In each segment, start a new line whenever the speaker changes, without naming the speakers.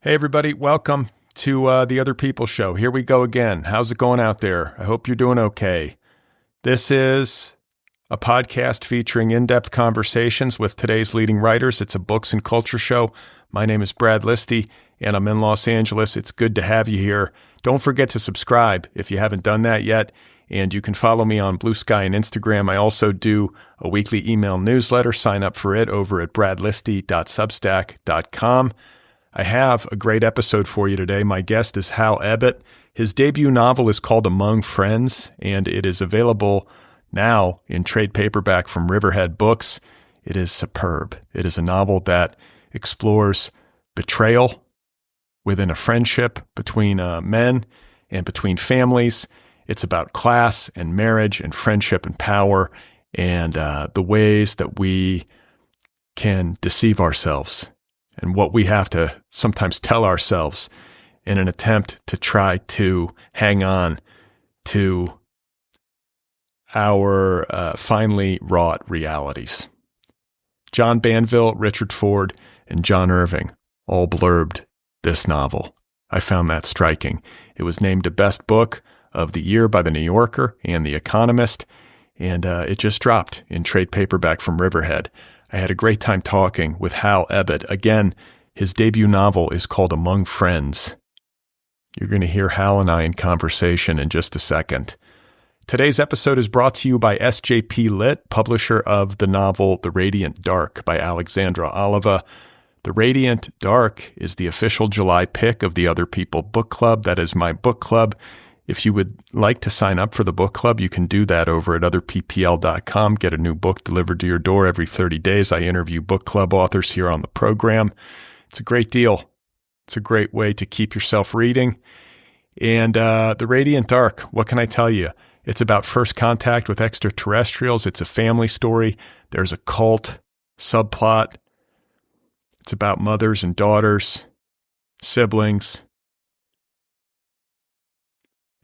Hey, everybody. Welcome to the Otherppl show. Here we go again. How's it going out there? I hope you're doing okay. This is a podcast featuring in-depth conversations with today's leading writers. It's a books and culture show. My name is Brad Listi, and I'm in Los Angeles. It's good to have you here. Don't forget to subscribe if you haven't done that yet, and you can follow me on Blue Sky and Instagram. I also do a weekly email newsletter. Sign up for it over at bradlisti.substack.com. I have a great episode for you today. My guest is Hal Ebbott. His debut novel is called Among Friends, and it is available now in trade paperback from Riverhead Books. It is superb. It is a novel that explores betrayal within a friendship between men and between families. It's about class and marriage and friendship and power and the ways that we can deceive ourselves and what we have to sometimes tell ourselves in an attempt to try to hang on to our finely wrought realities. John Banville, Richard Ford, and John Irving all blurbed this novel. I found that striking. It was named the best book of the year by The New Yorker and The Economist, and it just dropped in trade paperback from Riverhead. I had a great time talking with Hal Ebbott. Again, his debut novel is called Among Friends. You're going to hear Hal and I in conversation in just a second. Today's episode is brought to you by SJP Lit, publisher of the novel The Radiant Dark by Alexandra Oliva. The Radiant Dark is the official July pick of the Otherppl book club. That is my book club. If you would like to sign up for the book club, you can do that over at otherppl.com. Get a new book delivered to your door every 30 days. I interview book club authors here on the program. It's a great deal. It's a great way to keep yourself reading. And The Radiant Dark, what can I tell you? It's about first contact with extraterrestrials. It's a family story. There's a cult subplot. It's about mothers and daughters, siblings,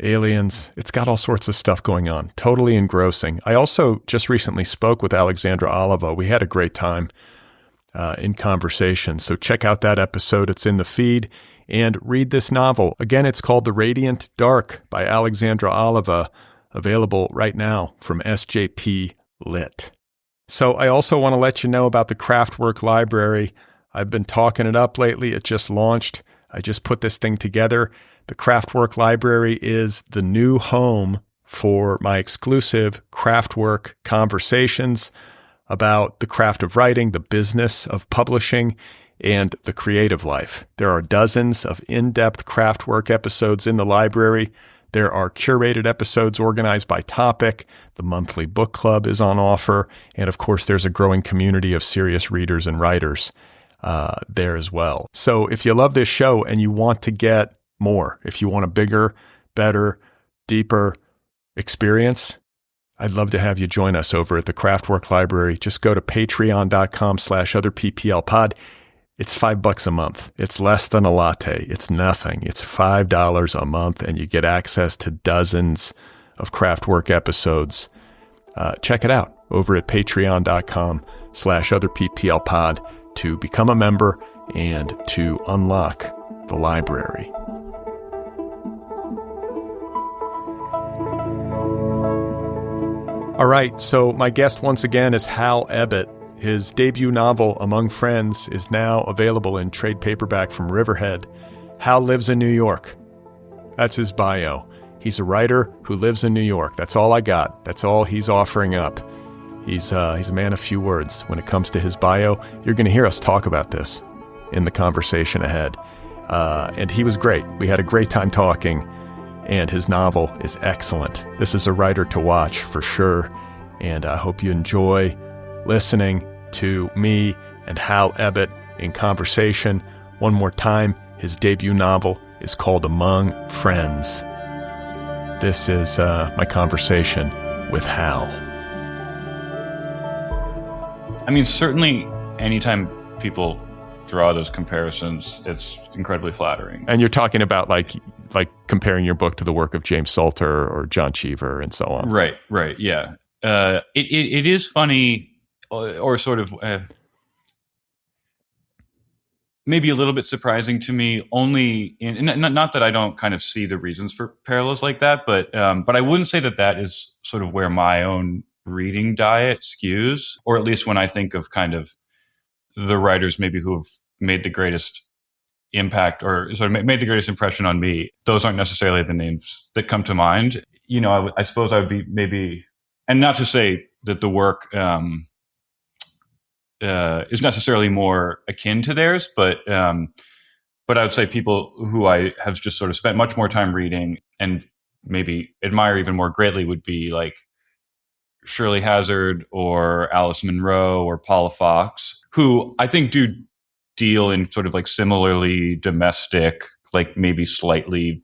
aliens. It's got all sorts of stuff going on. Totally engrossing. I also just recently spoke with Alexandra Oliva. We had a great time in conversation. So check out that episode. It's in the feed. And read this novel. Again, it's called The Radiant Dark by Alexandra Oliva, available right now from SJP Lit. So I also want to let you know about the Craftwork Library. I've been talking it up lately. It just launched. I just put this thing together. The Craftwork Library is the new home for my exclusive Craftwork conversations about the craft of writing, the business of publishing, and the creative life. There are dozens of in-depth Craftwork episodes in the library. There are curated episodes organized by topic. The monthly book club is on offer. And of course, there's a growing community of serious readers and writers there as well. So if you love this show and you want to get more, if you want a bigger, better, deeper experience, I'd love to have you join us over at the Craftwork Library. Just go to patreon.com/otherpplpod. It's $5 a month. It's less than a latte. It's nothing. It's $5 a month, and you get access to dozens of Craftwork episodes. Check it out over at patreon.com/otherpplpod to become a member and to unlock the library. All right, so my guest once again is Hal Ebbott. His debut novel, Among Friends, is now available in trade paperback from Riverhead. Hal lives in New York. That's his bio. He's a writer who lives in New York. That's all I got. That's all he's offering up. He's a man of few words when it comes to his bio. You're going to hear us talk about this in the conversation ahead. And he was great. We had a great time talking, and his novel is excellent. This is a writer to watch for sure, and I hope you enjoy listening to me and Hal Ebbott in conversation. One more time, his debut novel is called Among Friends. This is my conversation with Hal.
I mean, certainly anytime people draw those comparisons, it's incredibly flattering.
And you're talking about like comparing your book to the work of James Salter or John Cheever and so on.
Right, yeah. It is funny, or sort of maybe a little bit surprising to me, only not that I don't kind of see the reasons for parallels like that, but I wouldn't say that that is sort of where my own reading diet skews, or at least when I think of kind of the writers maybe who have made the greatest impact or sort of made the greatest impression on me. Those aren't necessarily the names that come to mind. I suppose I would be maybe, and not to say that the work is necessarily more akin to theirs, but I would say people who I have just sort of spent much more time reading and maybe admire even more greatly would be like Shirley Hazard or Alice Munro or Paula Fox, who I think do deal in sort of like similarly domestic, like maybe slightly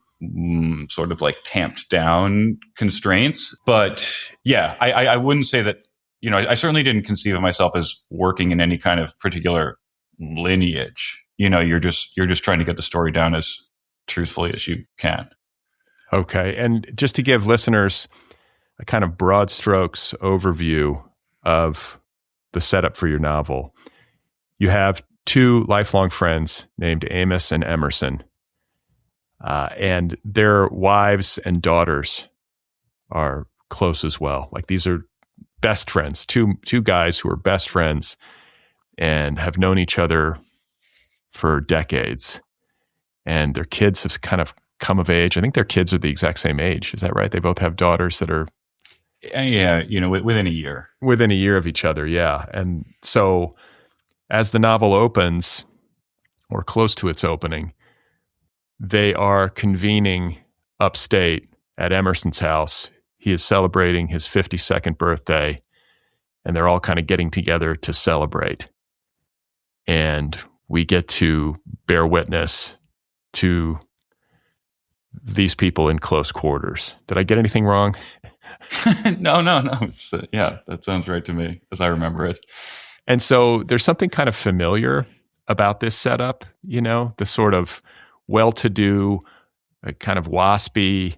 sort of like tamped down constraints. But yeah, I wouldn't say that, I certainly didn't conceive of myself as working in any kind of particular lineage. You're just trying to get the story down as truthfully as you can.
Okay. And just to give listeners a kind of broad strokes overview of the setup for your novel, you have two lifelong friends named Amos and Emerson, and their wives and daughters are close as well. Like these are best friends, two guys who are best friends and have known each other for decades. And their kids have kind of come of age. I think their kids are the exact same age. Is that right? They both have daughters that are...
Yeah, within a year.
Within a year of each other, yeah. And so as the novel opens, or close to its opening, they are convening upstate at Emerson's house. He is celebrating his 52nd birthday, and they're all kind of getting together to celebrate. And we get to bear witness to these people in close quarters. Did I get anything wrong?
No. Yeah, that sounds right to me as I remember it.
And so there's something kind of familiar about this setup, the sort of well-to-do, kind of waspy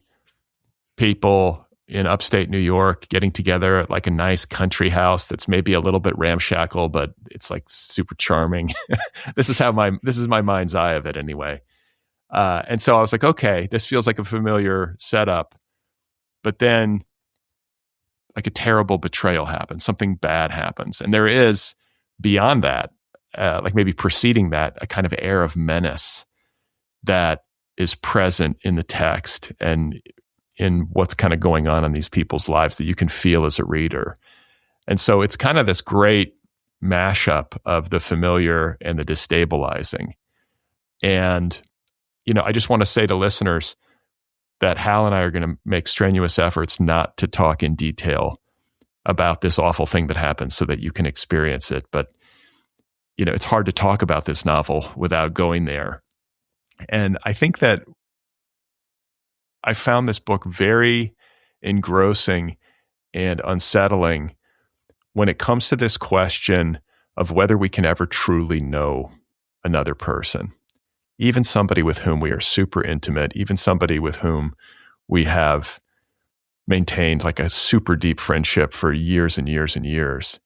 people in upstate New York getting together at like a nice country house that's maybe a little bit ramshackle, but it's like super charming. This is my mind's eye of it anyway. And so I was like, okay, this feels like a familiar setup. But then like a terrible betrayal happens, something bad happens. And there is, beyond that, like maybe preceding that, a kind of air of menace that is present in the text and in what's kind of going on in these people's lives that you can feel as a reader. And so it's kind of this great mashup of the familiar and the destabilizing. And, I just want to say to listeners that Hal and I are going to make strenuous efforts not to talk in detail about this awful thing that happens so that you can experience it. But, it's hard to talk about this novel without going there. And I think that I found this book very engrossing and unsettling when it comes to this question of whether we can ever truly know another person, even somebody with whom we are super intimate, even somebody with whom we have maintained like a super deep friendship for years and years and years.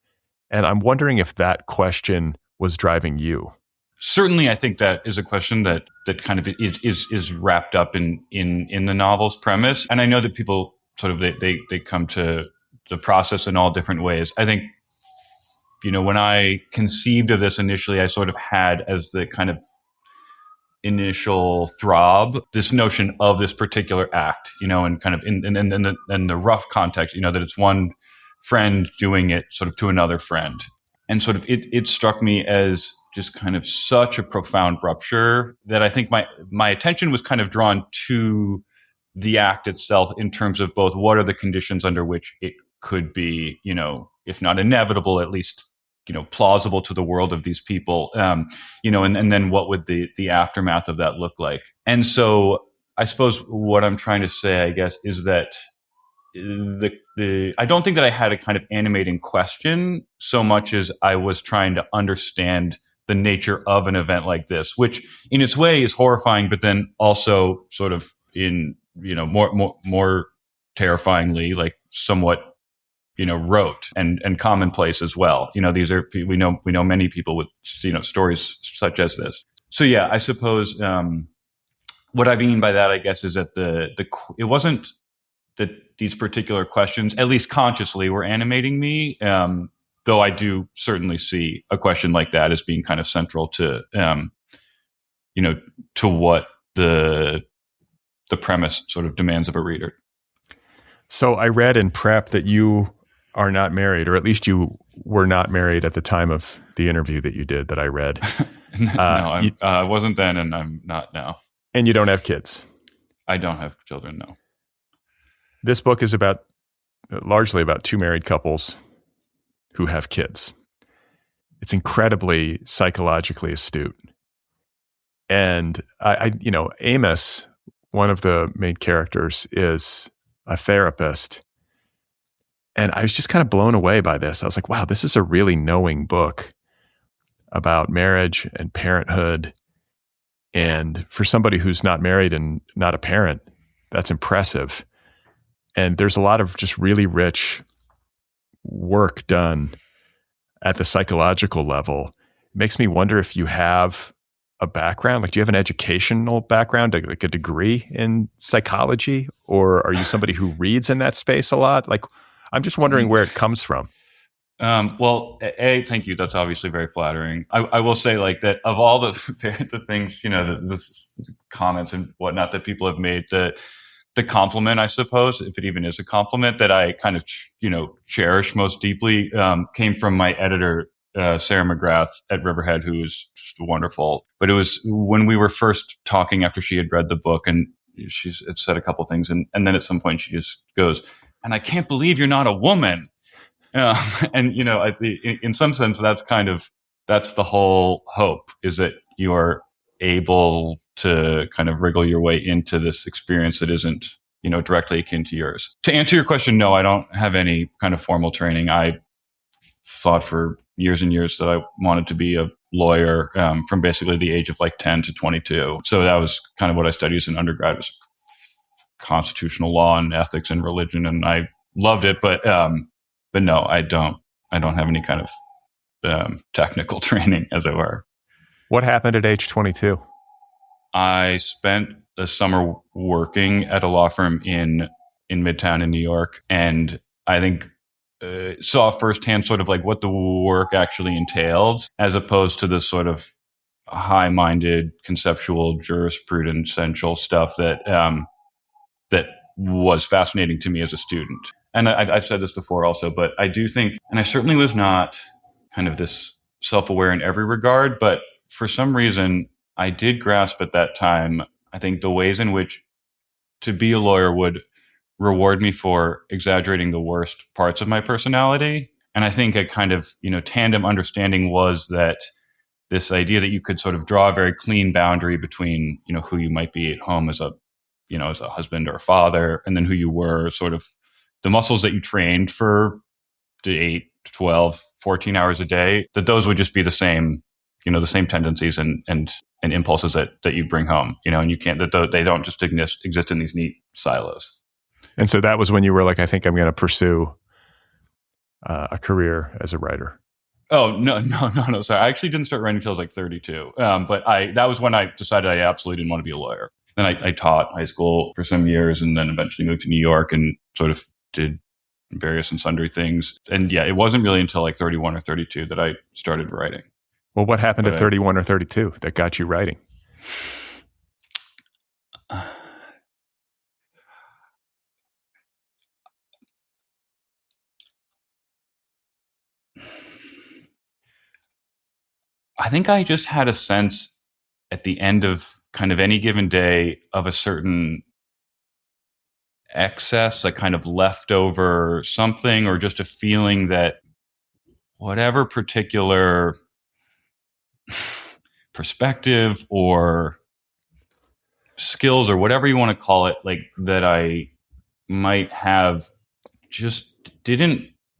And I'm wondering if that question was driving you.
Certainly, I think that is a question that kind of is wrapped up in the novel's premise. And I know that people sort of they come to the process in all different ways. I think, when I conceived of this initially, I sort of had as the kind of initial throb this notion of this particular act, and kind of in the rough context, that it's one friend doing it sort of to another friend. And sort of it struck me as just kind of such a profound rupture that I think my attention was kind of drawn to the act itself in terms of both what are the conditions under which it could be, if not inevitable, at least, plausible to the world of these people, and then what would the aftermath of that look like? And so I suppose what I'm trying to say, I guess, is that I don't think that I had a kind of animating question so much as I was trying to understand the nature of an event like this, which in its way is horrifying, but then also sort of in, more terrifyingly, like somewhat, rote and commonplace as well. These are, we know many people with, stories such as this. So yeah, I suppose what I mean by that, I guess, is that it wasn't that these particular questions, at least consciously, were animating me. Though I do certainly see a question like that as being kind of central to to what the premise sort of demands of a reader.
So I read in prep that you are not married, or at least you were not married at the time of the interview that you did that I read.
No, I wasn't then, and I'm not now.
And you don't have kids.
I don't have children, no.
This book is largely about two married couples who have kids. It's incredibly psychologically astute. And Amos, one of the main characters, is a therapist. And I was just kind of blown away by this. I was like, wow, this is a really knowing book about marriage and parenthood. And for somebody who's not married and not a parent, that's impressive. And there's a lot of just really rich work done at the psychological level. It makes me wonder if you have a background, like do you have an educational background, like a degree in psychology, or are you somebody who reads in that space a lot? Like, I'm just wondering where it comes from.
Well, thank you. That's obviously very flattering. I will say, like, that of all the things, the comments and whatnot that people have made, the compliment, I suppose, if it even is a compliment, that I kind of, cherish most deeply, came from my editor, Sarah McGrath at Riverhead, who is just wonderful. But it was when we were first talking after she had read the book, and it said a couple things, and then at some point she just goes, "And I can't believe you're not a woman." And in some sense, that's the whole hope, is that you're able to kind of wriggle your way into this experience that isn't, directly akin to yours. To answer your question, no, I don't have any kind of formal training. I thought for years and years that I wanted to be a lawyer, from basically the age of like 10 to 22. So that was kind of what I studied as an undergrad, was constitutional law and ethics and religion, and I loved it. But no, I don't have any kind of technical training, as it were.
What happened at age 22?
I spent a summer working at a law firm in Midtown in New York, and I think saw firsthand sort of like what the work actually entailed, as opposed to the sort of high-minded conceptual jurisprudential stuff that was fascinating to me as a student. And I've said this before also, but I do think, and I certainly was not kind of this self-aware in every regard, but for some reason, I did grasp at that time, I think, the ways in which to be a lawyer would reward me for exaggerating the worst parts of my personality. And I think a kind of, tandem understanding was that this idea that you could sort of draw a very clean boundary between, who you might be at home as a husband or a father, and then who you were, sort of the muscles that you trained for the 8, 12, 14 hours a day, that those would just be the same, the same tendencies and impulses that you bring home, and you can't, that they don't just exist in these neat silos.
And so that was when you were like, I think I'm going to pursue a career as a writer.
Oh, no. Sorry. I actually didn't start writing until I was like 32. But that was when I decided I absolutely didn't want to be a lawyer. Then I taught high school for some years, and then eventually moved to New York and sort of did various and sundry things. And yeah, it wasn't really until like 31 or 32 that I started writing.
Well, what happened at 31 or 32 that got you writing?
I think I just had a sense at the end of kind of any given day of a certain excess, a kind of leftover something, or just a feeling that whatever particular perspective or skills or whatever you want to call it, like that I might have, just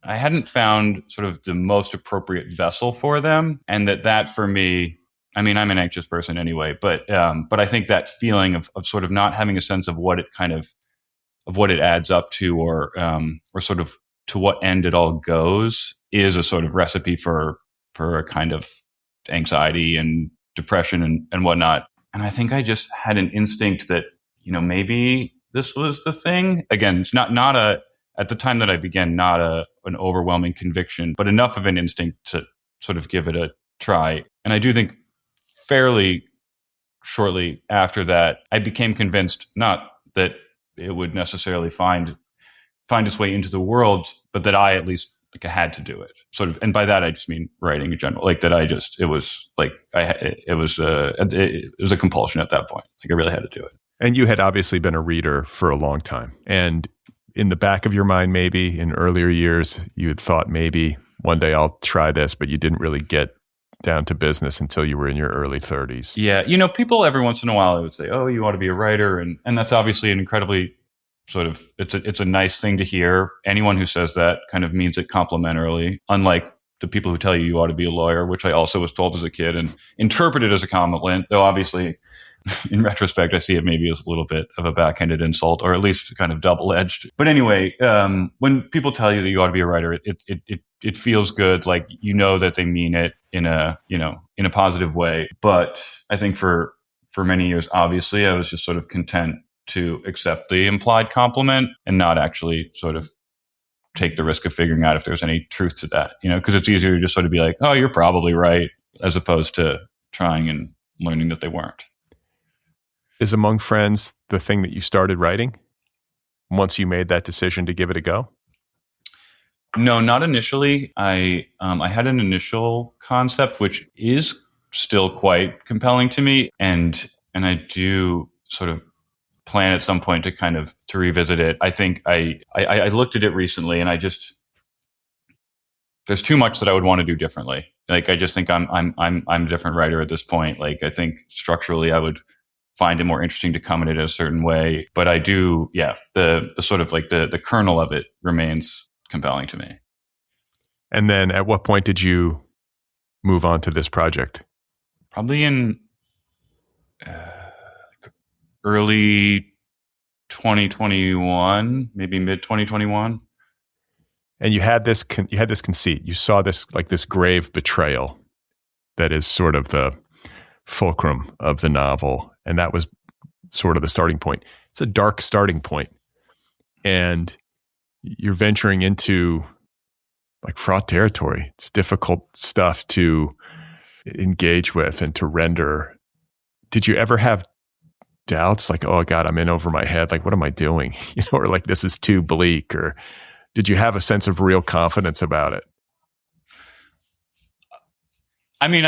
I hadn't found sort of the most appropriate vessel for them. And that for me, I mean, I'm an anxious person anyway, but I think that feeling of sort of not having a sense of what it kind of what it adds up to, or sort of to what end it all goes, is a sort of recipe for a kind of anxiety and depression and whatnot. And I think I just had an instinct that, maybe this was the thing. Again, it's not at the time that I began, not an overwhelming conviction, but enough of an instinct to sort of give it a try. And I do think fairly shortly after that, I became convinced not that it would necessarily find its way into the world, but that I at least had to do it. Sort of, and by that I just mean writing in general. Like that, it was a compulsion at that point. Like I really had to do it.
And you had obviously been a reader for a long time, and in the back of your mind, maybe in earlier years, you had thought maybe one day I'll try this, but you didn't really get down to business until you were in your early 30s.
Yeah, people every once in a while, I would say, "Oh, you ought to be a writer," and that's obviously an incredibly sort of it's a nice thing to hear. Anyone who says that kind of means it complimentarily, unlike the people who tell you ought to be a lawyer, which I also was told as a kid and interpreted as a compliment, though obviously in retrospect, I see it maybe as a little bit of a backhanded insult, or at least kind of double-edged. But anyway, when people tell you that you ought to be a writer, it feels good. Like, that they mean it in a positive way. But I think for many years, obviously, I was just sort of content to accept the implied compliment and not actually sort of take the risk of figuring out if there's any truth to that, because it's easier to just sort of be like, oh, you're probably right, as opposed to trying and learning that they weren't.
Is Among Friends the thing that you started writing once you made that decision to give it a go?
No, not initially. I had an initial concept, which is still quite compelling to me. And I do sort of plan at some point to revisit it. I think I looked at it recently and there's too much that I would want to do differently. Like, I just think I'm a different writer at this point. Like, I think structurally I would find it more interesting to come at it a certain way. But I do, the sort of like the kernel of it remains compelling to me.
And then at what point did you move on to this project?
Probably in early 2021, maybe mid 2021.
And you had this conceit. You saw this grave betrayal that is sort of the fulcrum of the novel. And that was sort of the starting point. It's a dark starting point. And you're venturing into like fraught territory. It's difficult stuff to engage with and to render. Did you ever have doubts like, oh God, I'm in over my head? Like, what am I doing? Or like, this is too bleak? Or did you have a sense of real confidence about it?
I mean,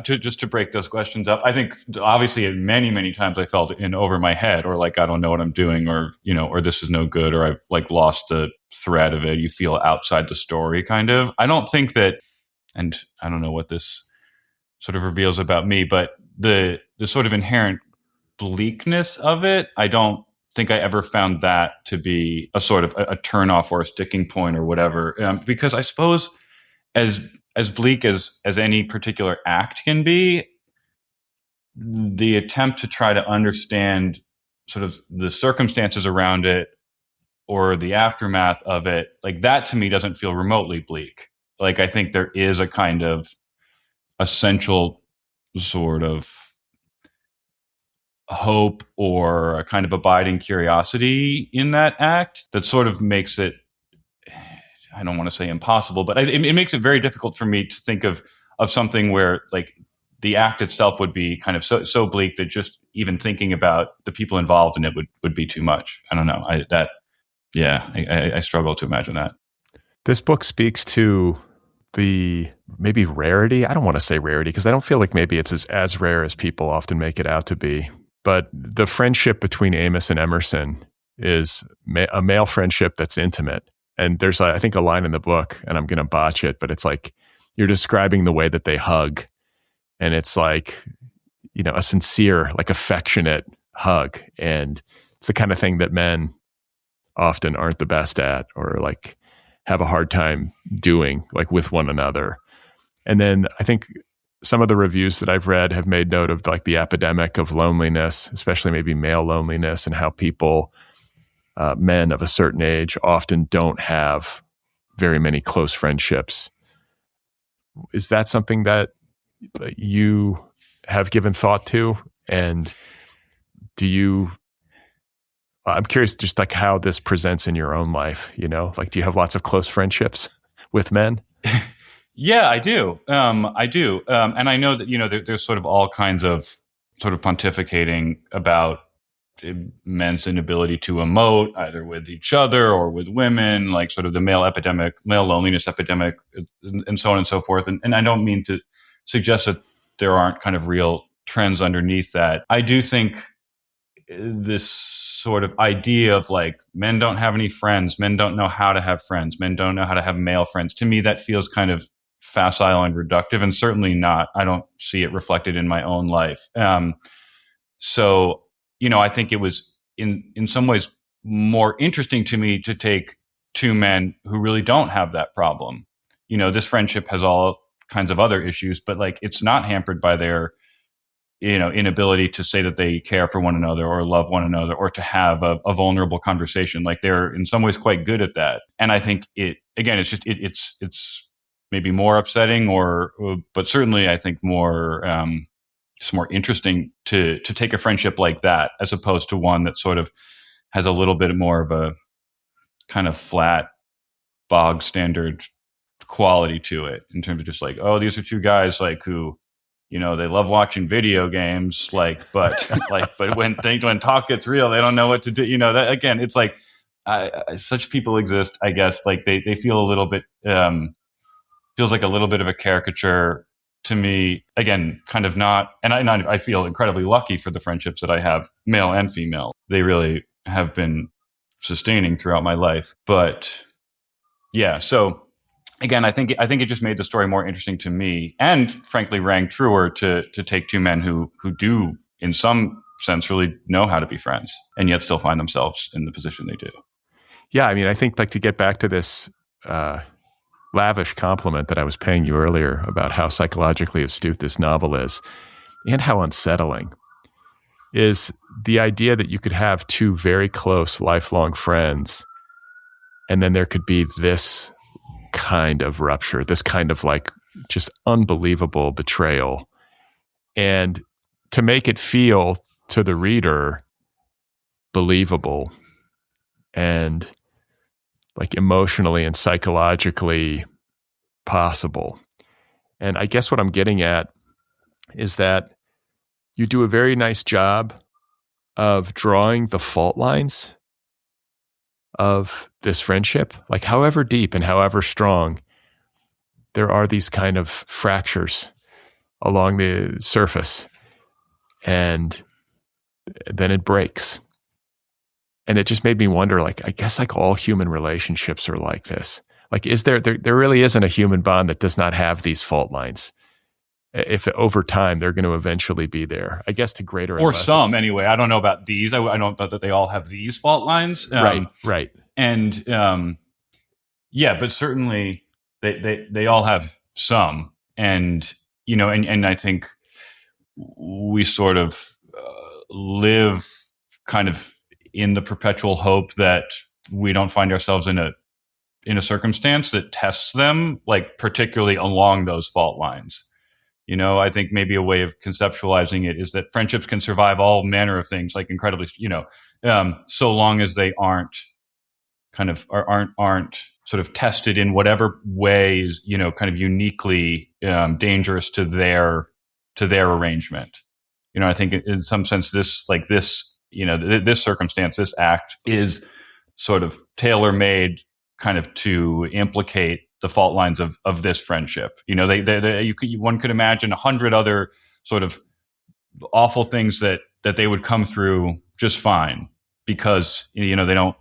just to break those questions up, I think obviously many, many times I felt in over my head, or like, I don't know what I'm doing, or, or this is no good, or I've like lost the thread of it. You feel outside the story kind of. I don't think that, and I don't know what this sort of reveals about me, but the sort of inherent bleakness of it, I don't think I ever found that to be a sort of a turnoff or a sticking point or whatever. Because I suppose as bleak as any particular act can be, the attempt to try to understand sort of the circumstances around it or the aftermath of it, like that to me doesn't feel remotely bleak. Like, I think there is a kind of essential sort of hope or a kind of abiding curiosity in that act that sort of makes it, I don't want to say impossible, but it makes it very difficult for me to think of something where like the act itself would be kind of so bleak that just even thinking about the people involved in it would be too much. I don't know. I struggle to imagine that.
This book speaks to the maybe rarity. I don't want to say rarity because I don't feel like maybe it's as rare as people often make it out to be. But the friendship between Amos and Emerson is a male friendship that's intimate. And there's, I think, a line in the book, and I'm going to botch it, but it's like you're describing the way that they hug. And it's like, a sincere, like affectionate hug. And it's the kind of thing that men often aren't the best at, or like have a hard time doing, like with one another. And then I think some of the reviews that I've read have made note of like the epidemic of loneliness, especially maybe male loneliness, and how people, men of a certain age, often don't have very many close friendships. Is that something that you have given thought to? And I'm curious just like how this presents in your own life, like, do you have lots of close friendships with men?
Yeah, I do. I do. And I know that, there's sort of all kinds of sort of pontificating about men's inability to emote either with each other or with women, like sort of the male loneliness epidemic, and so on and so forth. And I don't mean to suggest that there aren't kind of real trends underneath that. I do think this sort of idea of like men don't have any friends, men don't know how to have friends, men don't know how to have male friends. To me, that feels kind of facile and reductive, and certainly not. I don't see it reflected in my own life. So, I think it was in some ways more interesting to me to take two men who really don't have that problem. This friendship has all kinds of other issues, but like it's not hampered by their inability to say that they care for one another or love one another or to have a vulnerable conversation. Like they're in some ways quite good at that. And I think it's maybe more upsetting but certainly I think more, it's more interesting to take a friendship like that as opposed to one that sort of has a little bit more of a kind of flat bog standard quality to it in terms of just like, oh, these are two guys like who, they love watching video games, but when talk gets real, they don't know what to do. That again, it's like such people exist, I guess. Like they feel a little bit, feels like a little bit of a caricature to me. Again, kind of not, and I feel incredibly lucky for the friendships that I have, male and female. They really have been sustaining throughout my life. But yeah, so. Again, I think it just made the story more interesting to me, and frankly, rang truer to take two men who do, in some sense, really know how to be friends, and yet still find themselves in the position they do.
Yeah, I mean, I think like to get back to this lavish compliment that I was paying you earlier about how psychologically astute this novel is, and how unsettling, is the idea that you could have two very close, lifelong friends, and then there could be this kind of rupture, this kind of like just unbelievable betrayal. And to make it feel to the reader believable and like emotionally and psychologically possible. And I guess what I'm getting at is that you do a very nice job of drawing the fault lines of this friendship, like however deep and however strong, there are these kind of fractures along the surface, and then it breaks. And it just made me wonder, like, I guess like all human relationships are like this. Like, is there really isn't a human bond that does not have these fault lines. If over time they're going to eventually be there, I guess, to greater
or some anyway. I don't know about these. I don't know that they all have these fault lines.
Right.
And yeah, but certainly they all have some. And and I think we sort of live kind of in the perpetual hope that we don't find ourselves in a circumstance that tests them, like particularly along those fault lines. I think maybe a way of conceptualizing it is that friendships can survive all manner of things, like incredibly, so long as they aren't sort of tested in whatever ways, kind of uniquely dangerous to their arrangement. I think in some sense this circumstance, this act is sort of tailor-made kind of to implicate the fault lines of this friendship. One could imagine 100 other sort of awful things that they would come through just fine because, they don't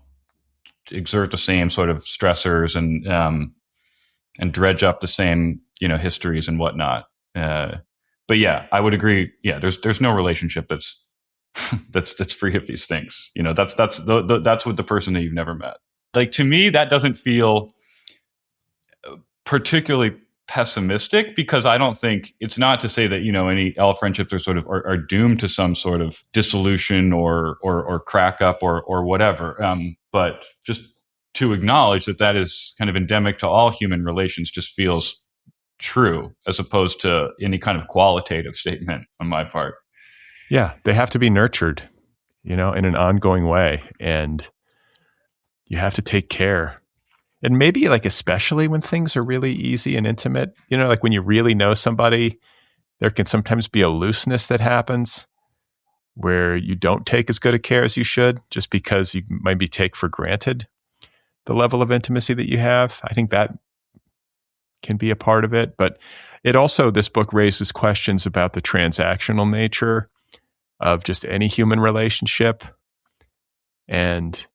exert the same sort of stressors and dredge up the same, histories and whatnot. But yeah, I would agree. Yeah, there's no relationship that's free of these things. That's with the person that you've never met. Like, to me, that doesn't feel particularly pessimistic, because I don't think it's not to say that all friendships are sort of are doomed to some sort of dissolution or crack up or whatever. But just to acknowledge that is kind of endemic to all human relations just feels true, as opposed to any kind of qualitative statement on my part.
Yeah, they have to be nurtured, in an ongoing way. And you have to take care. And maybe like, especially when things are really easy and intimate, like when you really know somebody, there can sometimes be a looseness that happens where you don't take as good a care as you should, just because you maybe take for granted the level of intimacy that you have. I think that can be a part of it. But this book raises questions about the transactional nature of just any human relationship. And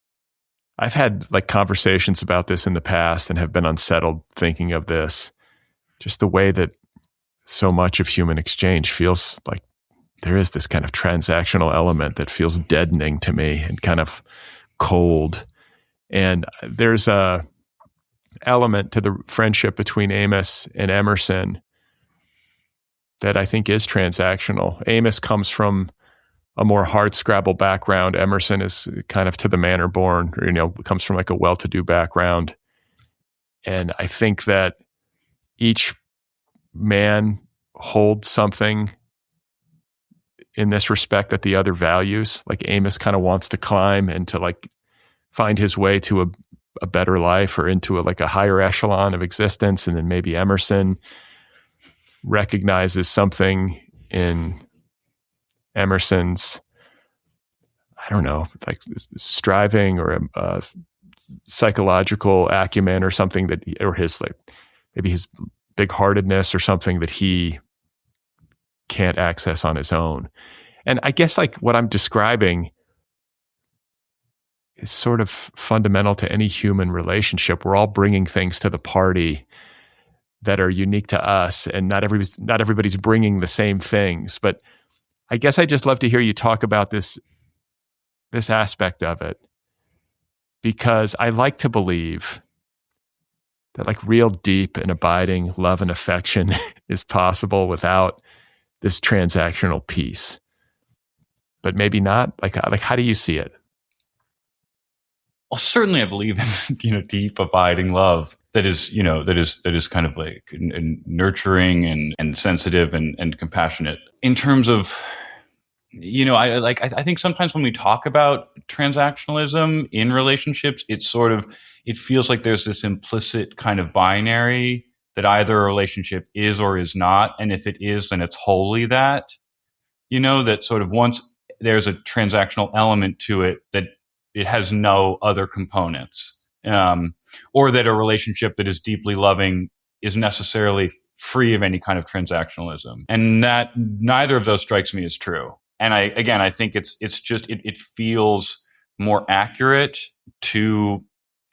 I've had like conversations about this in the past and have been unsettled thinking of this, just the way that so much of human exchange feels like there is this kind of transactional element that feels deadening to me and kind of cold. And there's a element to the friendship between Amos and Emerson that I think is transactional. Amos comes from a more hardscrabble background. Emerson is kind of to the manor born, or, comes from like a well-to-do background. And I think that each man holds something in this respect that the other values. Like Amos kind of wants to climb and to like find his way to a better life, or into like a higher echelon of existence. And then maybe Emerson recognizes something in Emerson's, I don't know, like striving or a psychological acumen or something or his like maybe his big-heartedness or something that he can't access on his own. And I guess like what I'm describing is sort of fundamental to any human relationship. We're all bringing things to the party that are unique to us, and not everybody's bringing the same things. But I guess I just love to hear you talk about this aspect of it, because I like to believe that like real deep and abiding love and affection is possible without this transactional piece. But maybe not. Like how do you see it?
Well, certainly I believe in deep abiding love that is kind of like nurturing and sensitive and compassionate. In terms of, I think sometimes when we talk about transactionalism in relationships, it feels like there's this implicit kind of binary that either a relationship is or is not. And if it is, then it's wholly that, that sort of once there's a transactional element to it, that it has no other components, or that a relationship that is deeply loving is necessarily free of any kind of transactionalism. And that neither of those strikes me as true. And I think it feels more accurate to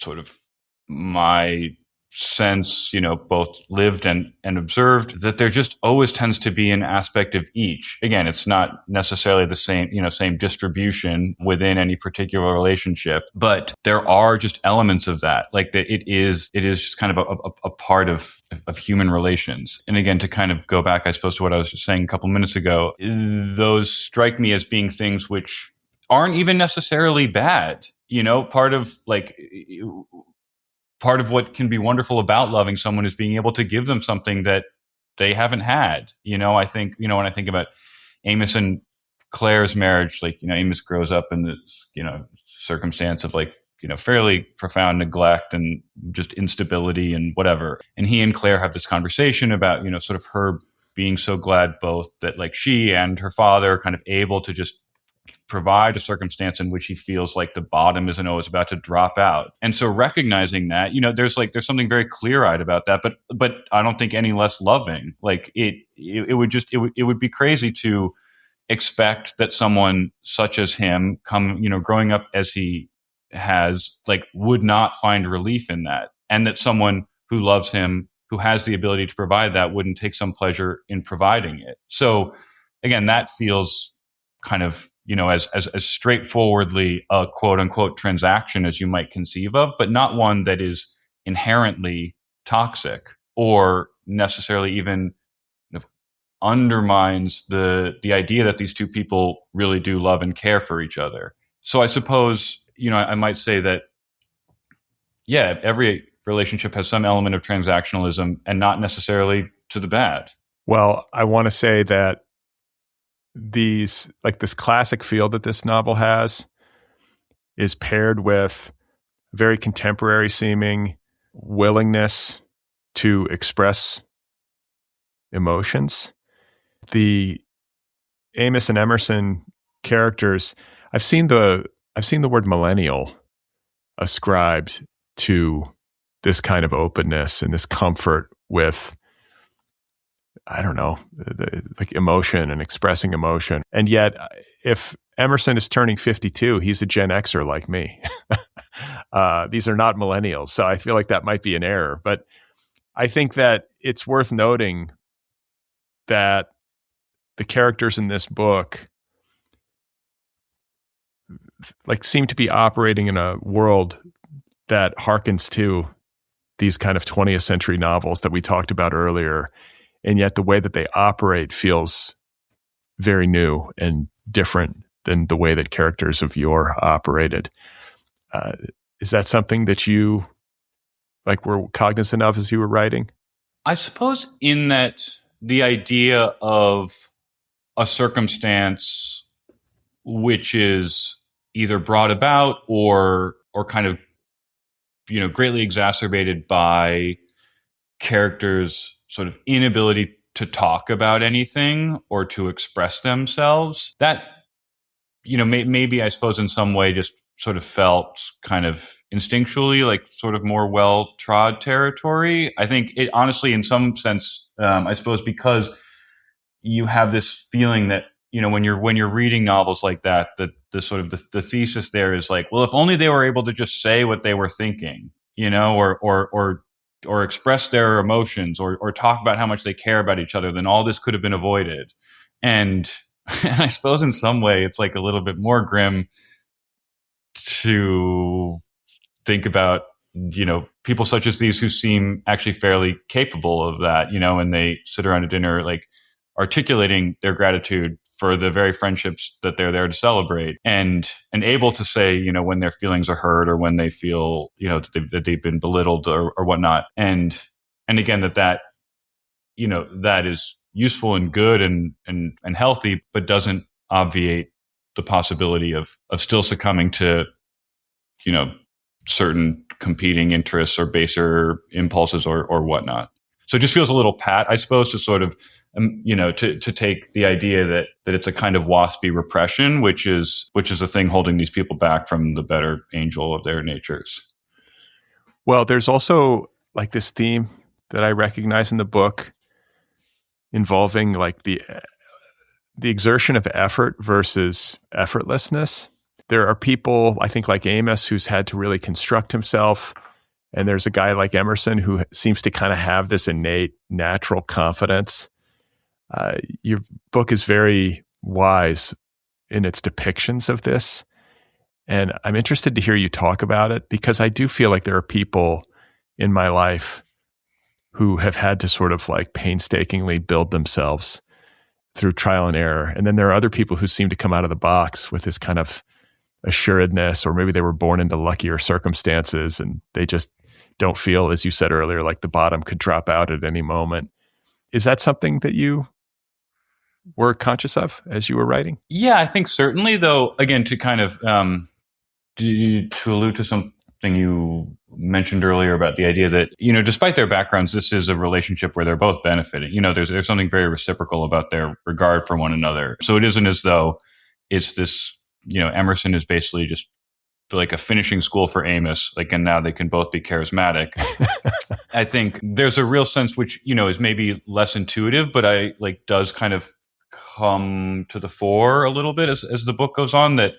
sort of my sense, both lived and observed, that there just always tends to be an aspect of each. Again, it's not necessarily the same distribution within any particular relationship, but there are just elements of that, like that it is just kind of a part of human relations. And again, to kind of go back, I suppose, to what I was just saying a couple minutes ago, those strike me as being things which aren't even necessarily bad. Part of what can be wonderful about loving someone is being able to give them something that they haven't had. I think, when I think about Amos and Claire's marriage, like, Amos grows up in this, circumstance of like, fairly profound neglect and just instability and whatever. And he and Claire have this conversation about, sort of her being so glad both that like she and her father are kind of able to just provide a circumstance in which he feels like the bottom isn't always about to drop out. And so recognizing that, there's something very clear-eyed about that, but I don't think any less loving. Like it would be crazy to expect that someone such as him growing up as he has, like, would not find relief in that. And that someone who loves him, who has the ability to provide that, wouldn't take some pleasure in providing it. So again, that feels kind of, as straightforwardly a quote unquote transaction as you might conceive of, but not one that is inherently toxic or necessarily even undermines the idea that these two people really do love and care for each other. So I suppose, I might say that, yeah, every relationship has some element of transactionalism, and not necessarily to the bad.
Well, I want to say that this classic feel that this novel has is paired with very contemporary seeming willingness to express emotions. The Amos and Emerson characters, I've seen the word millennial ascribed to this kind of openness and this comfort with, I don't know, like emotion and expressing emotion. And yet, if Emerson is turning 52, he's a Gen Xer like me. These are not millennials. So I feel like that might be an error. But I think that it's worth noting that the characters in this book seem to be operating in a world that harkens to these kind of 20th century novels that we talked about earlier. And yet the way that they operate feels very new and different than the way that characters of yore operated. Is that something that you were cognizant of as you were writing?
I suppose in that the idea of a circumstance which is either brought about or kind of, greatly exacerbated by characters' sort of inability to talk about anything or to express themselves, that, maybe I suppose in some way just sort of felt kind of instinctually like sort of more well-trod territory. I think it honestly, in some sense, I suppose because you have this feeling that, when you're reading novels like that, the sort of the thesis there is like, well, if only they were able to just say what they were thinking, or express their emotions or talk about how much they care about each other, then all this could have been avoided. And I suppose in some way it's like a little bit more grim to think about, people such as these who seem actually fairly capable of that, and they sit around a dinner, like articulating their gratitude for the very friendships that they're there to celebrate, and able to say, when their feelings are hurt or when they feel, that they've been belittled or whatnot. And again, that is useful and good and healthy, but doesn't obviate the possibility of still succumbing to, certain competing interests or baser impulses or whatnot. So it just feels a little pat, I suppose, to sort of, to take the idea that it's a kind of waspy repression, which is a thing holding these people back from the better angel of their natures.
Well, there's also like this theme that I recognize in the book involving like the exertion of effort versus effortlessness. There are people, I think, like Amos, who's had to really construct himself. And there's a guy like Emerson who seems to kind of have this innate natural confidence. Your book is very wise in its depictions of this. And I'm interested to hear you talk about it, because I do feel like there are people in my life who have had to sort of like painstakingly build themselves through trial and error. And then there are other people who seem to come out of the box with this kind of assuredness, or maybe they were born into luckier circumstances and they just don't feel, as you said earlier, like the bottom could drop out at any moment. Is that something that you were conscious of as you were writing?
Yeah, I think certainly, though, again, to kind of to allude to something you mentioned earlier about the idea that, despite their backgrounds, this is a relationship where they're both benefiting. There's something very reciprocal about their regard for one another. So it isn't as though it's this, Emerson is basically just like a finishing school for Amos, and now they can both be charismatic. I think there's a real sense which, is maybe less intuitive, but does kind of come to the fore a little bit as the book goes on, that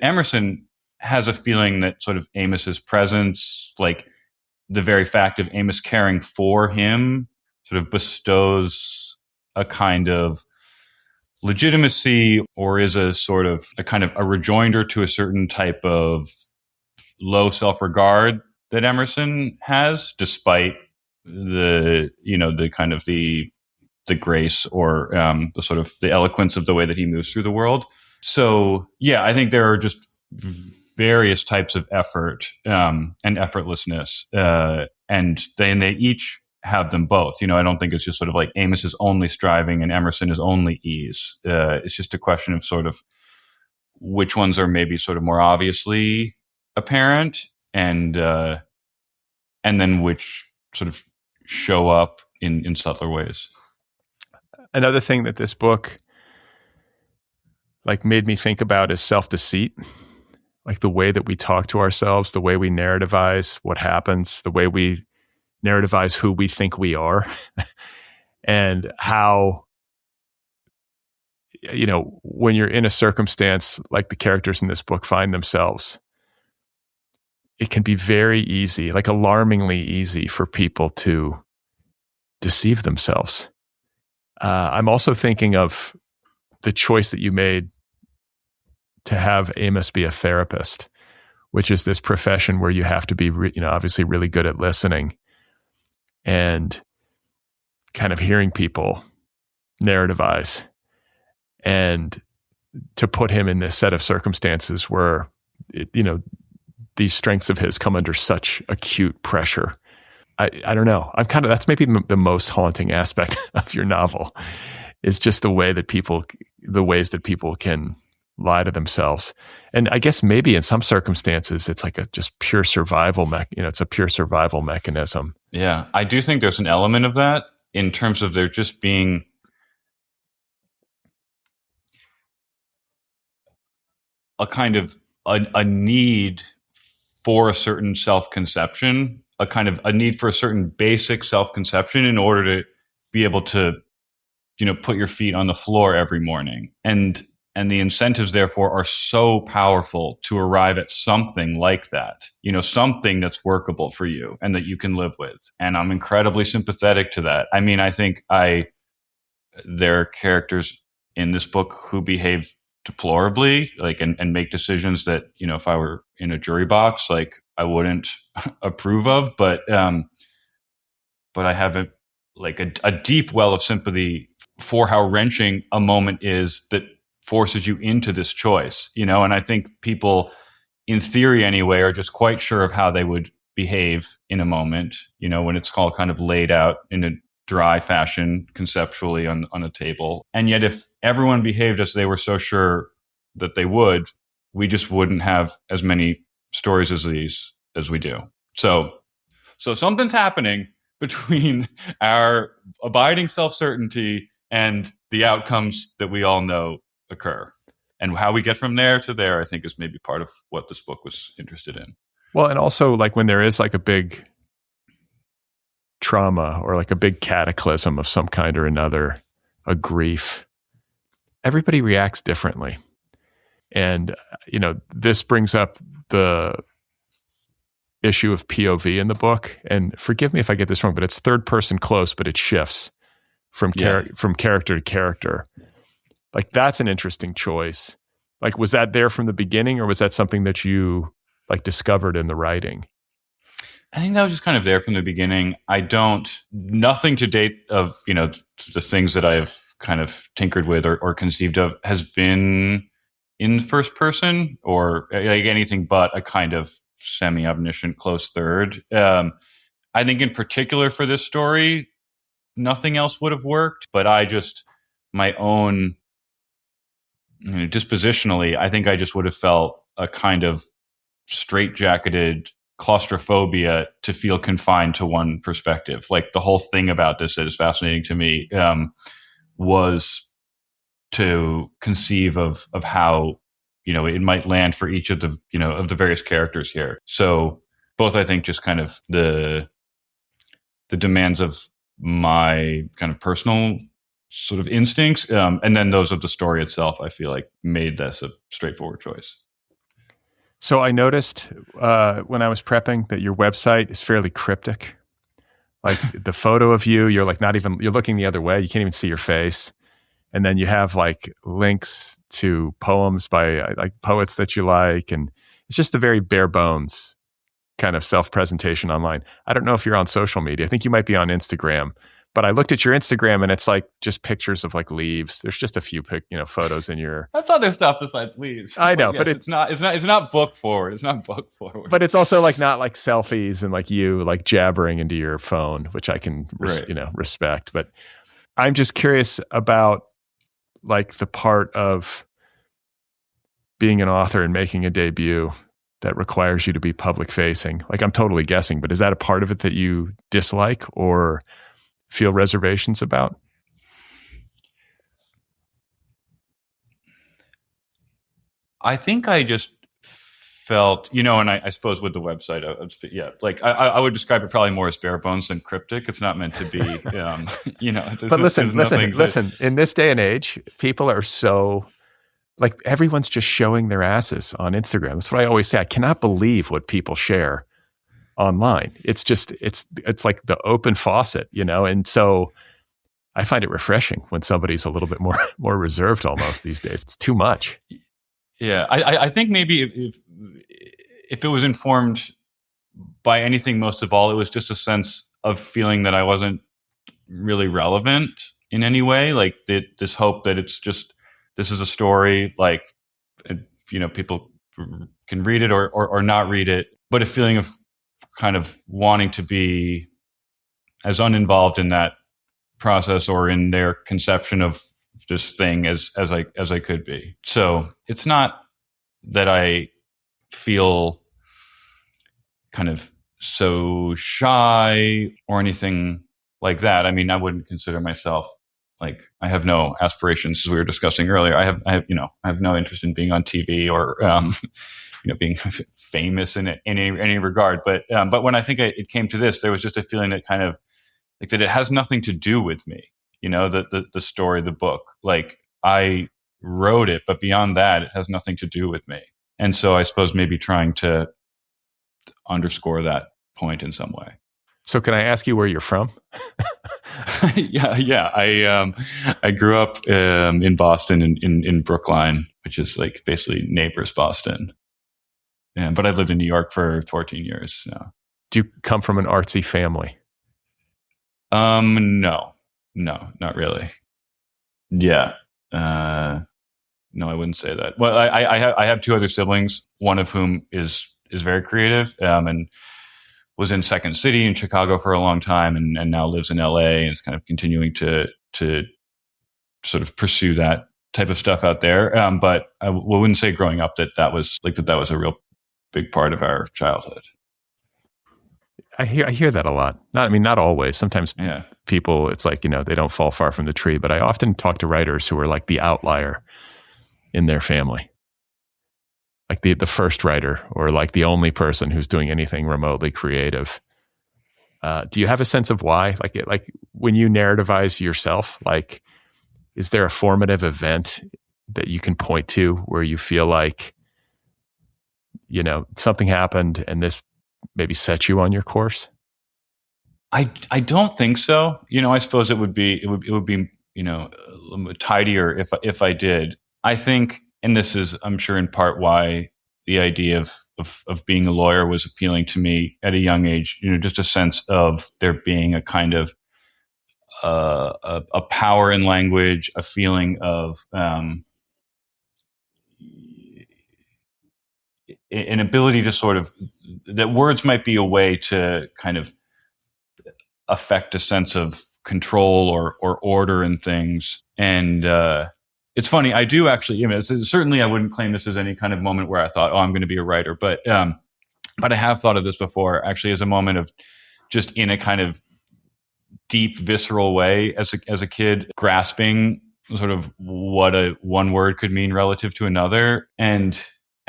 Emerson has a feeling that sort of Amos's presence, like the very fact of Amos caring for him, sort of bestows a kind of legitimacy, or is a sort of a kind of a rejoinder to a certain type of low self-regard that Emerson has, despite the kind of the grace or the sort of the eloquence of the way that he moves through the world. So yeah, I think there are just various types of effort and effortlessness, and they each have them both. I don't think it's just sort of like Amos is only striving and Emerson is only ease. It's just a question of sort of which ones are maybe sort of more obviously apparent, and then which sort of show up in subtler ways.
Another thing that this book like made me think about is self-deceit, like the way that we talk to ourselves, the way we narrativize what happens, the way we narrativize who we think we are, and how, when you're in a circumstance like the characters in this book find themselves, it can be very easy, like alarmingly easy for people to deceive themselves. I'm also thinking of the choice that you made to have Amos be a therapist, which is this profession where you have to be, obviously really good at listening and kind of hearing people narrativize, and to put him in this set of circumstances where, these strengths of his come under such acute pressure. I don't know. That's maybe the most haunting aspect of your novel, is just the ways that people can lie to themselves. And I guess maybe in some circumstances, it's like a just pure survival it's a pure survival mechanism.
Yeah. I do think there's an element of that in terms of there just being a kind of a need for a certain self-conception, a need for a certain basic self-conception in order to be able to, put your feet on the floor every morning. And the incentives, therefore, are so powerful to arrive at something like that, something that's workable for you and that you can live with. And I'm incredibly sympathetic to that. I mean, I think there are characters in this book who behave deplorably, like, and make decisions that, if I were in a jury box, like, I wouldn't approve of, but I have a deep well of sympathy for how wrenching a moment is that forces you into this choice, and I think people, in theory anyway, are just quite sure of how they would behave in a moment, when it's all kind of laid out in a dry fashion conceptually on a table. And yet if everyone behaved as they were so sure that they would, we just wouldn't have as many stories as these as we do. So something's happening between our abiding self-certainty and the outcomes that we all know occur. And how we get from there to there, I think, is maybe part of what this book was interested in.
Well, and also, like, when there is like a big trauma or like a big cataclysm of some kind or another, a grief, everybody reacts differently. And, this brings up the issue of POV in the book. And forgive me if I get this wrong, but it's third person close, but it shifts from character to character. Like, that's an interesting choice. Like, was that there from the beginning, or was that something that you like discovered in the writing?
I think that was just kind of there from the beginning. Nothing to date of, the things that I've kind of tinkered with or conceived of has been in first person or like anything but a kind of semi-omniscient close third. I think in particular for this story, nothing else would have worked, but my own, dispositionally, I think I just would have felt a kind of straitjacketed claustrophobia to feel confined to one perspective. Like, the whole thing about this that is fascinating to me was to conceive of how, it might land for each of the, of the various characters here. So both, I think, just kind of the demands of my kind of personal sort of instincts, and then those of the story itself, I feel like made this a straightforward choice.
So I noticed when I was prepping that your website is fairly cryptic. Like, the photo of you're like you're looking the other way. You can't even see your face. And then you have like links to poems by like poets that you like. And it's just a very bare bones kind of self-presentation online. I don't know if you're on social media. I think you might be on Instagram, But I looked at your Instagram and it's like just pictures of like leaves. There's just a few photos in your.
That's other stuff besides leaves.
I know,
yes,
but
it's not book forward. It's not book forward.
But it's also like not like selfies and like you like jabbering into your phone, which I can respect. But I'm just curious about like the part of being an author and making a debut that requires you to be public facing. Like I'm totally guessing, but is that a part of it that you dislike or feel reservations about?
I think I just felt, and I suppose with the website, I would describe it probably more as bare bones than cryptic. It's not meant to be,
But listen, in this day and age, people are so, like everyone's just showing their asses on Instagram. That's what I always say. I cannot believe what people share online. It's just, it's like the open faucet, and so I find it refreshing when somebody's a little bit more reserved almost these days. It's too much.
Yeah, I think maybe if it was informed by anything, most of all, it was just a sense of feeling that I wasn't really relevant in any way. Like this hope that this is a story, like, people can read it or not read it, but a feeling of kind of wanting to be as uninvolved in that process or in their conception of this thing as I could be. So it's not that I feel kind of so shy or anything like that. I mean, I wouldn't consider myself like, I have no aspirations, as we were discussing earlier. I have no interest in being on TV or being famous in any regard. But when I think it came to this, there was just a feeling that kind of like that it has nothing to do with me. The story, the book, like I wrote it, but beyond that, it has nothing to do with me. And so I suppose maybe trying to underscore that point in some way.
So can I ask you where you're from?
Yeah. I grew up in Boston, in Brookline, which is like basically neighbors Boston. But I've lived in New York for 14 years now.
Do you come from an artsy family?
No, not really. Yeah. No, I wouldn't say that. Well, I have two other siblings, one of whom is very creative, and was in Second City in Chicago for a long time, and now lives in LA and is kind of continuing to sort of pursue that type of stuff out there. But I wouldn't say growing up that was a real big part of our childhood.
I hear that a lot. Not always. Sometimes people, it's like, they don't fall far from the tree. But I often talk to writers who are like the outlier in their family. Like the first writer or like the only person who's doing anything remotely creative. Do you have a sense of why? Like when you narrativize yourself, like, is there a formative event that you can point to where you feel like, something happened and this maybe set you on your course?
I don't think so. I suppose it would be tidier if I did. I think, and this is, I'm sure, in part why the idea of being a lawyer was appealing to me at a young age. Just a sense of there being a kind of a power in language, a feeling of an ability to sort of, that words might be a way to kind of affect a sense of control or order in things. And it's funny, I do actually, certainly I wouldn't claim this as any kind of moment where I thought, I'm going to be a writer, but I have thought of this before, actually, as a moment of just in a kind of deep, visceral way as a kid, grasping sort of what one word could mean relative to another. And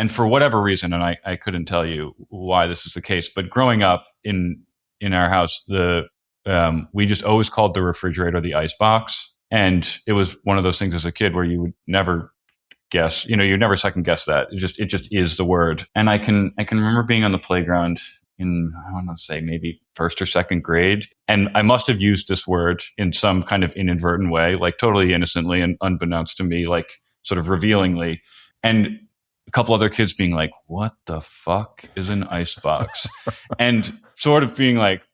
for whatever reason, and I couldn't tell you why this is the case, but growing up in our house, we just always called the refrigerator the icebox. And it was one of those things as a kid where you would never guess, you never second guess that. It just is the word. And I can remember being on the playground in, I don't know, say maybe first or second grade. And I must have used this word in some kind of inadvertent way, like totally innocently and unbeknownst to me, like sort of revealingly. And a couple other kids being like, what the fuck is an icebox? And sort of being like,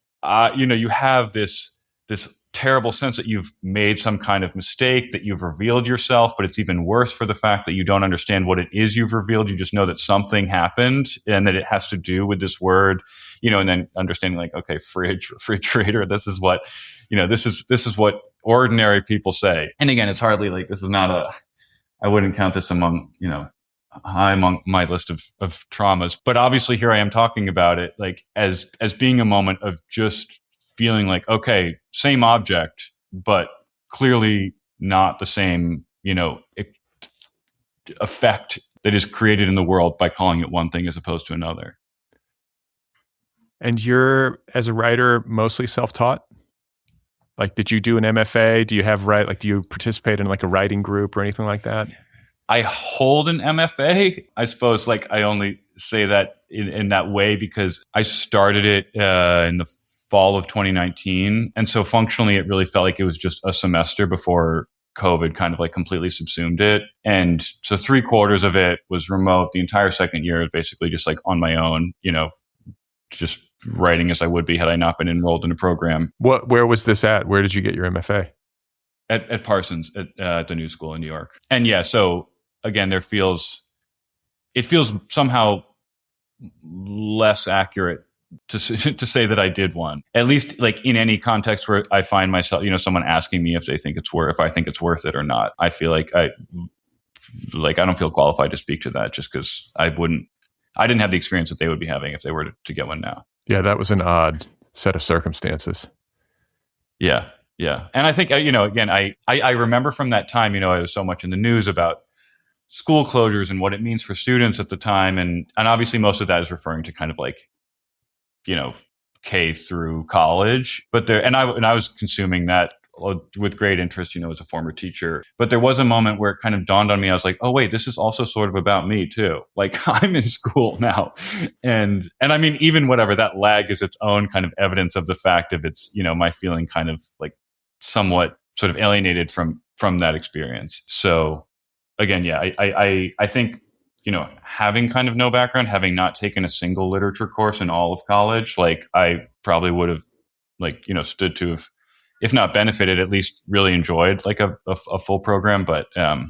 you have this terrible sense that you've made some kind of mistake, that you've revealed yourself, but it's even worse for the fact that you don't understand what it is you've revealed. You just know that something happened and that it has to do with this word, and then understanding like, okay, refrigerator, this is what, this is what ordinary people say. And again, it's hardly like, this is not I wouldn't count this among, high among my list of traumas, but obviously here I am talking about it like as being a moment of just feeling like, okay, same object, but clearly not the same, effect that is created in the world by calling it one thing as opposed to another.
And you're, as a writer, mostly self-taught? Like, did you do an MFA? Do you have do you participate in like a writing group or anything like that?
I hold an MFA. I suppose like I only say that in that way because I started it in the fall of 2019. And so functionally, it really felt like it was just a semester before COVID kind of like completely subsumed it. And so 3/4 of it was remote. The entire second year was basically just like on my own, just writing as I would be had I not been enrolled in a program.
Where was this at? Where did you get your MFA?
At Parsons, at the New School in New York. And yeah, so again, it feels somehow less accurate to say that I did one, at least like in any context where I find myself, someone asking me if I think it's worth it or not. I feel like I don't feel qualified to speak to that just because I didn't have the experience that they would be having if they were to get one now.
Yeah, that was an odd set of circumstances.
Yeah. Yeah. And I think, again, I remember from that time, I was so much in the news about school closures and what it means for students at the time. And obviously most of that is referring to kind of like, K through college, but I was consuming that with great interest, as a former teacher. But there was a moment where it kind of dawned on me. I was like, oh wait, this is also sort of about me too. Like I'm in school now. And I mean, even whatever, that lag is its own kind of evidence of the fact of it's, my feeling kind of like somewhat sort of alienated from that experience. So again, yeah, I think, having kind of no background, having not taken a single literature course in all of college, like I probably would have stood to have, if not benefited, at least really enjoyed like a full program. But yeah,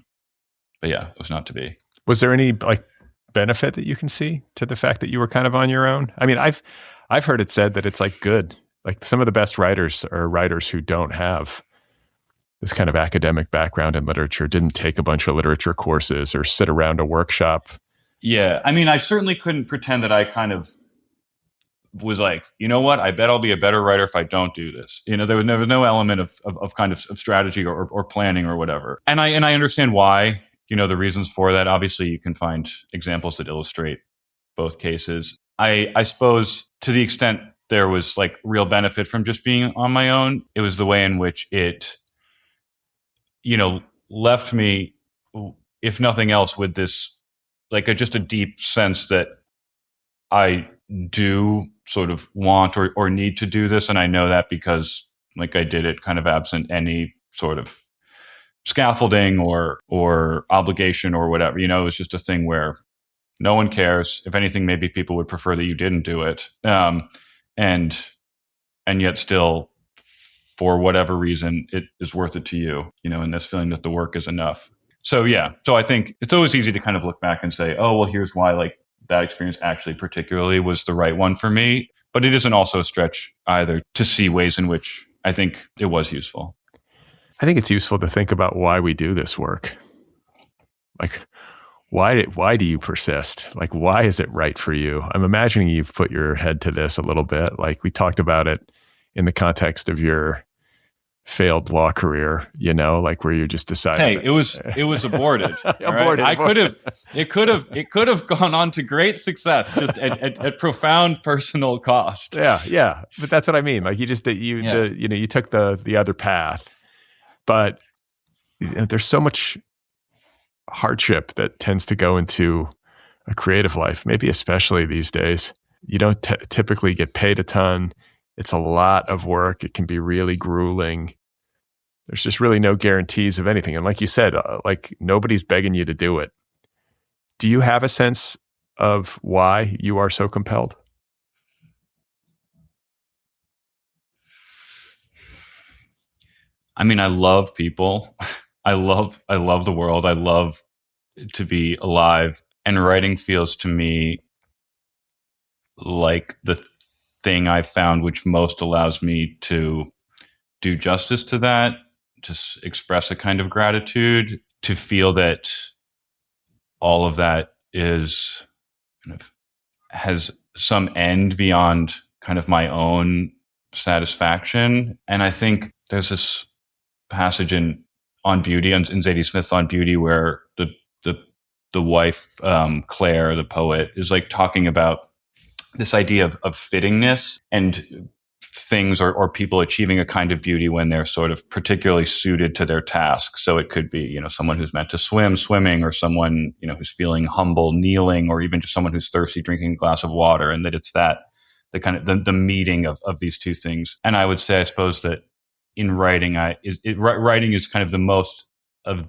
it was not to be.
Was there any like benefit that you can see to the fact that you were kind of on your own? I mean, I've heard it said that it's like good. Like some of the best writers are writers who don't have this kind of academic background in literature, didn't take a bunch of literature courses or sit around a workshop.
Yeah. I mean, I certainly couldn't pretend that I kind of was like, you know what, I bet I'll be a better writer if I don't do this. There was no element of kind of strategy or planning or whatever. And I understand why, the reasons for that. Obviously you can find examples that illustrate both cases. I suppose to the extent there was like real benefit from just being on my own, it was the way in which it, left me, if nothing else, with this, like just a deep sense that I do sort of want or need to do this. And I know that because like I did it kind of absent any sort of scaffolding or obligation or whatever, it was just a thing where no one cares. If anything, maybe people would prefer that you didn't do it. And yet still, for whatever reason, it is worth it to you, and this feeling that the work is enough. So yeah. So I think it's always easy to kind of look back and say, oh, well, here's why like that experience actually particularly was the right one for me. But it isn't also a stretch either to see ways in which I think it was useful.
I think it's useful to think about why we do this work. Like, why do you persist? Like, why is it right for you? I'm imagining you've put your head to this a little bit. Like we talked about it in the context of your failed law career, like where you just decided.
Hey, it was aborted. Aborted. It could have gone on to great success, just at profound personal cost.
Yeah. But that's what I mean. Like you took the other path, but there's so much hardship that tends to go into a creative life, maybe especially these days. You don't typically get paid a ton. It's a lot of work. It can be really grueling. There's just really no guarantees of anything. And like you said, like nobody's begging you to do it. Do you have a sense of why you are so compelled?
I mean, I love people. I love the world. I love to be alive. And writing feels to me like the thing I found which most allows me to do justice to that, just express a kind of gratitude, to feel that all of that is kind of has some end beyond kind of my own satisfaction. And I think there's this passage in On Beauty, in Zadie Smith's On Beauty, where the wife, Claire, the poet, is like talking about this idea of fittingness and things or people achieving a kind of beauty when they're sort of particularly suited to their task. So it could be, you know, someone who's meant to swim, swimming, or someone, you know, who's feeling humble, kneeling, or even just someone who's thirsty, drinking a glass of water. And that it's that the kind of the meeting of these two things. And I would say, I suppose that in writing, writing is kind of the most of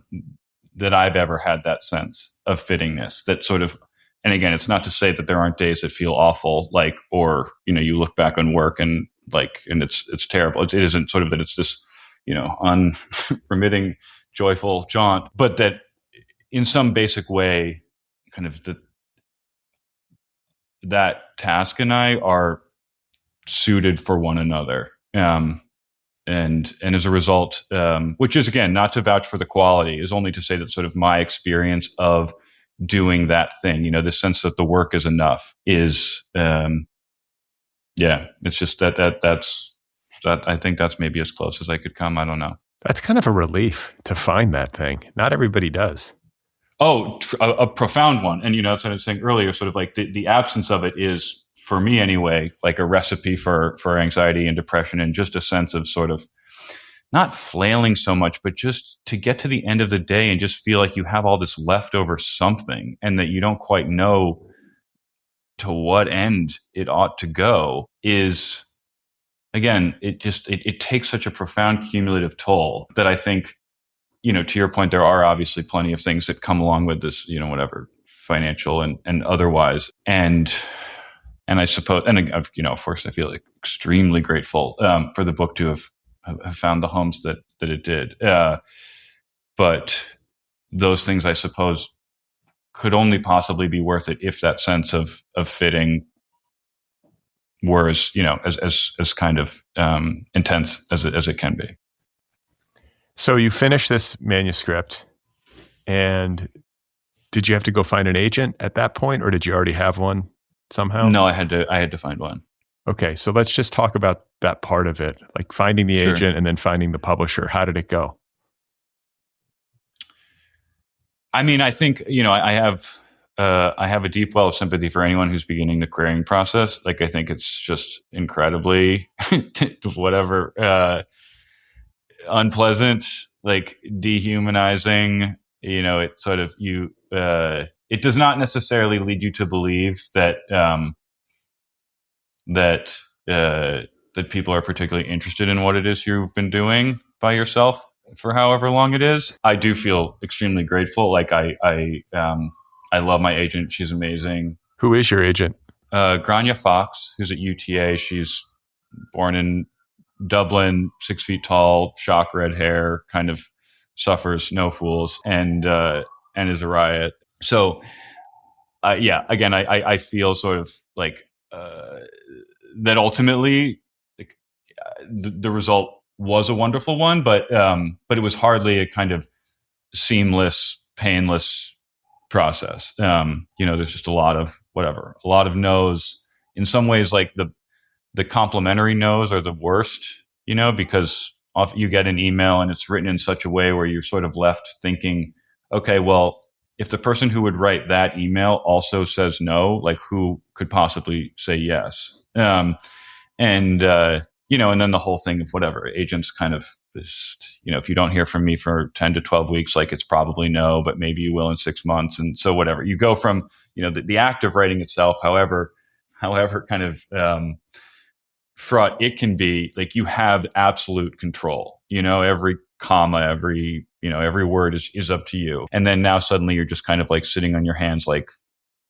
that I've ever had that sense of fittingness, that sort of, and again, it's not to say that there aren't days that feel awful, like, or, you know, you look back on work and like, and it's terrible. It isn't sort of that it's this, you know, unremitting, joyful jaunt, but that in some basic way, kind of that task and I are suited for one another. And as a result, which is, again, not to vouch for the quality, is only to say that sort of my experience of doing that thing, you know, the sense that the work is enough is, it's just that's I think that's maybe as close as I could come. I don't know.
That's kind of a relief to find that thing. Not everybody does.
Oh, a profound one. And, you know, that's what I was saying earlier, sort of like the absence of it is, for me anyway, like a recipe for anxiety and depression, and just a sense of sort of not flailing so much, but just to get to the end of the day and just feel like you have all this leftover something and that you don't quite know to what end it ought to go is, again, it takes such a profound cumulative toll that I think, you know, to your point, there are obviously plenty of things that come along with this, you know, whatever, financial and otherwise. And I suppose, and, you know, of course, I feel extremely grateful for the book to have found the homes that it did. But those things, I suppose, could only possibly be worth it if that sense of fitting were as, you know, as kind of intense as it can be.
So you finished this manuscript, and did you have to go find an agent at that point, or did you already have one somehow?
No, I had to find one.
Okay, so let's just talk about that part of it, like finding the agent and then finding the publisher. How did it go?
I mean, I think, you know, I have a deep well of sympathy for anyone who's beginning the querying process. Like, I think it's just incredibly, unpleasant, like dehumanizing. You know, it sort of it does not necessarily lead you to believe that that people are particularly interested in what it is you've been doing by yourself for however long it is. I do feel extremely grateful. Like I love my agent. She's amazing.
Who is your agent?
Grania Fox, who's at UTA. She's born in Dublin, 6 feet tall, shock red hair, kind of suffers no fools, and is a riot. So, again, I feel sort of like that ultimately the result was a wonderful one, but it was hardly a kind of seamless, painless process. You know, there's just a lot of no's. In some ways, like the complimentary no's are the worst, you know, because often you get an email and it's written in such a way where you're sort of left thinking, okay, well, if the person who would write that email also says no, like who could possibly say yes? You know, and then the whole thing of whatever agents kind of just, you know, if you don't hear from me for 10 to 12 weeks, like it's probably no, but maybe you will in 6 months. And so whatever, you go from, you know, the act of writing itself, however kind of fraught it can be, like you have absolute control, you know, every comma, every word is up to you. And then now suddenly you're just kind of like sitting on your hands, like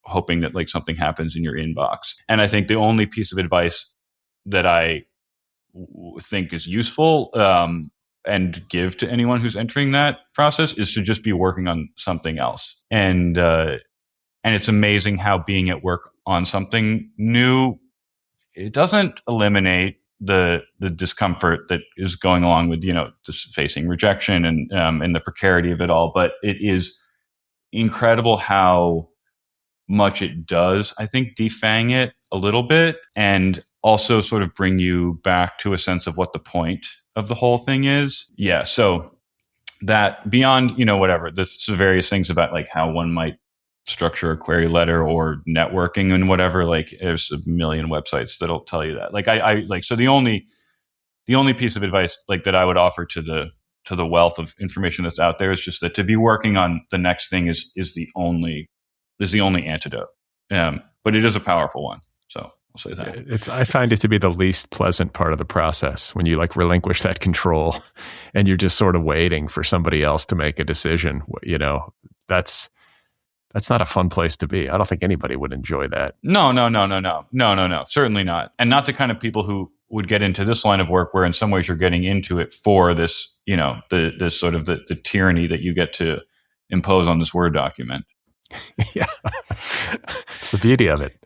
hoping that like something happens in your inbox. And I think the only piece of advice that I think is useful and give to anyone who's entering that process is to just be working on something else. And it's amazing how being at work on something new, it doesn't eliminate the discomfort that is going along with, just facing rejection and the precarity of it all. But it is incredible how much it does, I think, defang it a little bit, and also sort of bring you back to a sense of what the point of the whole thing is. Yeah. So that beyond, whatever, the various things about like how one might structure a query letter or networking and whatever, like there's a million websites that'll tell you that. Like so the only piece of advice like that I would offer to the wealth of information that's out there is just that to be working on the next thing is the only antidote. But it is a powerful one. So I'll say that.
I find it to be the least pleasant part of the process when you like relinquish that control and you're just sort of waiting for somebody else to make a decision. That's not a fun place to be. I don't think anybody would enjoy that. No.
Certainly not. And not the kind of people who would get into this line of work where in some ways you're getting into it for this, the sort of the tyranny that you get to impose on this Word document.
Yeah. It's the beauty of it.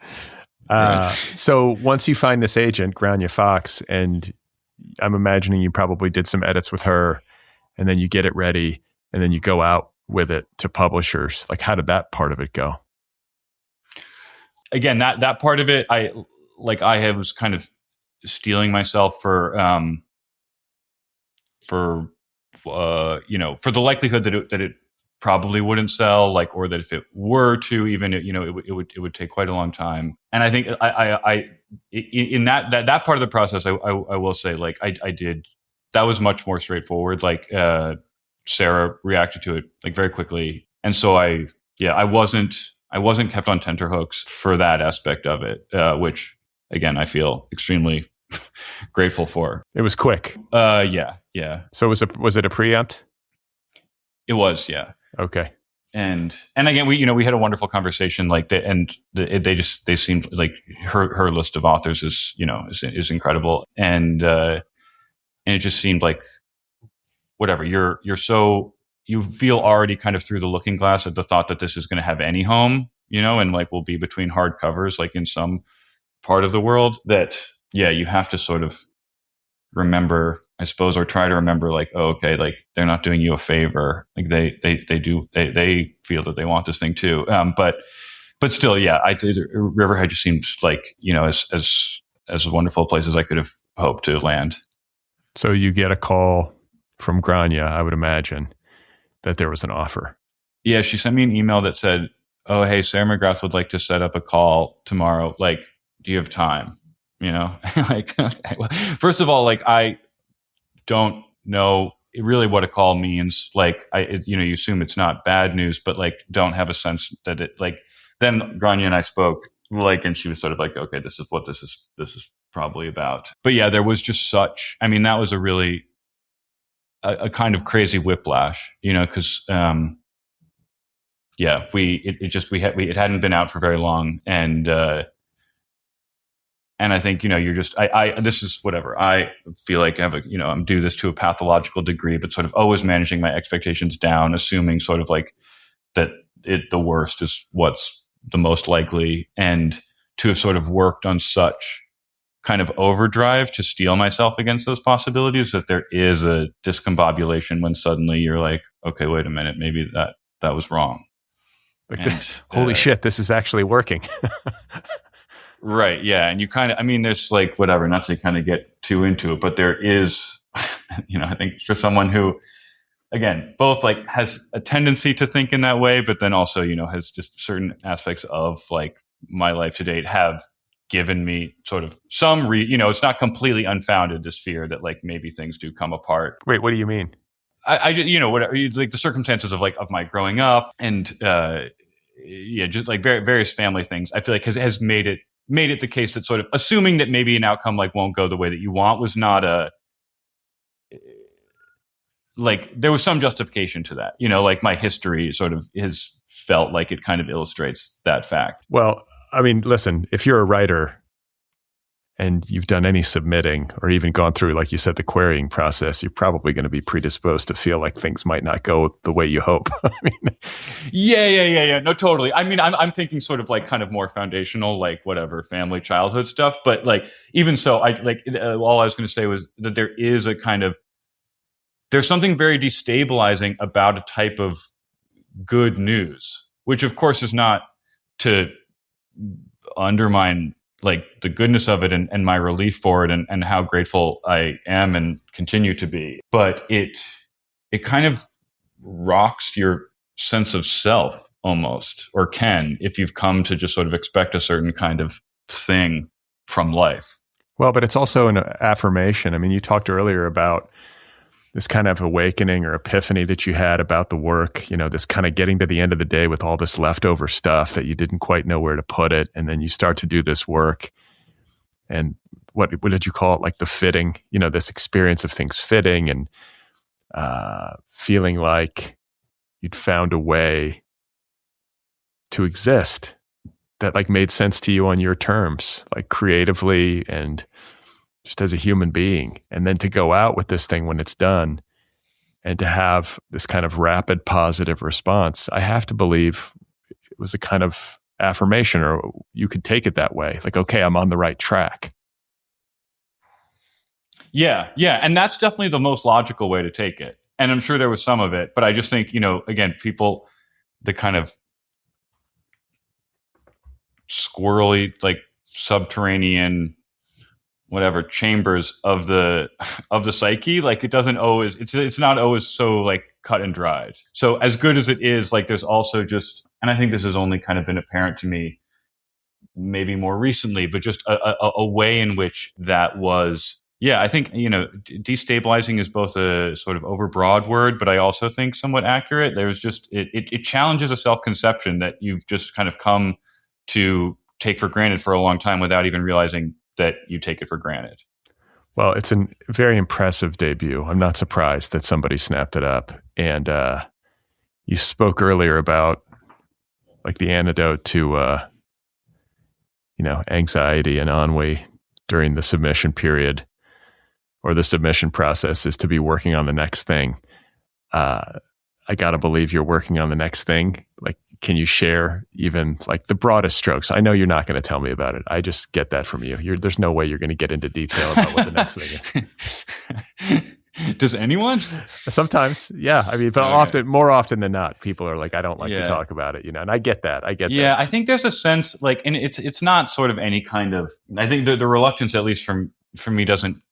Right.
So once you find this agent, Grania Fox, and I'm imagining you probably did some edits with her, and then you get it ready, and then you go out with it to publishers. Like, how did that part of it go?
Again, that part of it, I was kind of steeling myself for the likelihood that it probably wouldn't sell, like, or that if it were to, even, it would take quite a long time. And I think in that part of the process, I will say, like, I did, that was much more straightforward. Like, Sarah reacted to it like very quickly. And so I wasn't kept on tenterhooks for that aspect of it, which again, I feel extremely grateful for.
It was quick.
Yeah.
So was it a preempt?
It was, yeah.
Okay.
And again, we had a wonderful conversation, like they seemed like her list of authors is incredible. And it just seemed like, whatever, you feel already kind of through the looking glass at the thought that this is going to have any home, and like will be between hard covers, like in some part of the world, that, yeah, you have to sort of remember, I suppose, or try to remember, like, oh, okay, like they're not doing you a favor. Like they feel that they want this thing too. But still, yeah, Riverhead just seems like, as wonderful a place as I could have hoped to land.
So you get a call from Grania, I would imagine, that there was an offer.
Yeah, she sent me an email that said, oh, hey, Sarah McGrath would like to set up a call tomorrow. Like, do you have time? Like, okay. Well, first of all, like, I don't know really what a call means. Like, you assume it's not bad news, but like, don't have a sense that it, like, then Grania and I spoke, like, and she was sort of like, okay, this is what this is probably about. But yeah, there was just that was a really, a kind of crazy whiplash, because it hadn't been out for very long, and I think you're just this is whatever, I feel like I have I'm do this to a pathological degree, but sort of always managing my expectations down, assuming sort of like that the worst is what's the most likely, and to have sort of worked on such kind of overdrive to steel myself against those possibilities that there is a discombobulation when suddenly you're like, okay, wait a minute, maybe that was wrong.
Like, holy shit, this is actually working.
Right. Yeah. And you kind of, there's like, whatever, not to kind of get too into it, but there is, I think for someone who, again, both like has a tendency to think in that way, but then also, has just certain aspects of like my life to date have given me sort of some it's not completely unfounded, this fear that like maybe things do come apart.
Wait, what do you mean?
I whatever, like the circumstances of my growing up, and just like various family things, I feel like has made it the case that sort of assuming that maybe an outcome like won't go the way that you want was not like there was some justification to that. Like my history sort of has felt like it kind of illustrates that fact.
Well, listen, if you're a writer and you've done any submitting or even gone through, like you said, the querying process, you're probably going to be predisposed to feel like things might not go the way you hope. I mean,
yeah. No, totally. I mean, I'm thinking sort of like kind of more foundational, like whatever family, childhood stuff. But like, even so, all I was going to say was that there is a kind of, there's something very destabilizing about a type of good news, which of course is not to undermine like the goodness of it and my relief for it and how grateful I am and continue to be. But it kind of rocks your sense of self almost, or can, if you've come to just sort of expect a certain kind of thing from life.
Well, but it's also an affirmation. I mean, you talked earlier about this kind of awakening or epiphany that you had about the work, you know, this kind of getting to the end of the day with all this leftover stuff that you didn't quite know where to put it. And then you start to do this work. And what did you call it? Like the fitting, you know, this experience of things fitting and feeling like you'd found a way to exist that like made sense to you on your terms, like creatively and just as a human being. And then to go out with this thing when it's done and to have this kind of rapid positive response, I have to believe it was a kind of affirmation, or you could take it that way. Like, okay, I'm on the right track.
Yeah. And that's definitely the most logical way to take it. And I'm sure there was some of it, but I just think, you know, again, people, the kind of squirrely, like subterranean, whatever chambers of the psyche, like it doesn't always, it's not always so like cut and dried. So as good as it is, like there's also just, and I think this has only kind of been apparent to me maybe more recently, but just a way in which that was, yeah, I think, you know, destabilizing is both a sort of overbroad word, but I also think somewhat accurate. There's just, it challenges a self-conception that you've just kind of come to take for granted for a long time without even realizing that you take it for granted.
Well, it's a very impressive debut. I'm not surprised that somebody snapped it up. And you spoke earlier about like the antidote to, you know, anxiety and ennui during the submission period or the submission process is to be working on the next thing. I got to believe you're working on the next thing. Like, can you share even like the broadest strokes? I know you're not going to tell me about it. I just get that from you. There's no way you're going to get into detail about what the next thing
is. Does anyone?
Sometimes, yeah. I mean, but more often than not, people are like, I don't like to talk about it, you know, and I get that.
Yeah, I think there's a sense like, and it's not sort of any kind of, I think the reluctance, at least from me, doesn't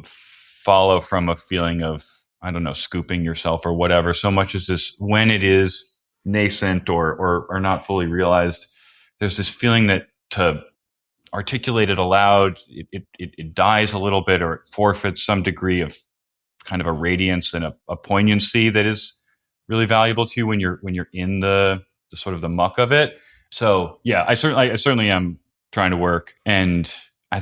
follow from a feeling of, I don't know, scooping yourself or whatever, so much as this, when it is nascent or not fully realized, there's this feeling that to articulate it aloud, it dies a little bit, or it forfeits some degree of kind of a radiance and a poignancy that is really valuable to you when you're in the sort of the muck of it. So yeah, I certainly am trying to work, and I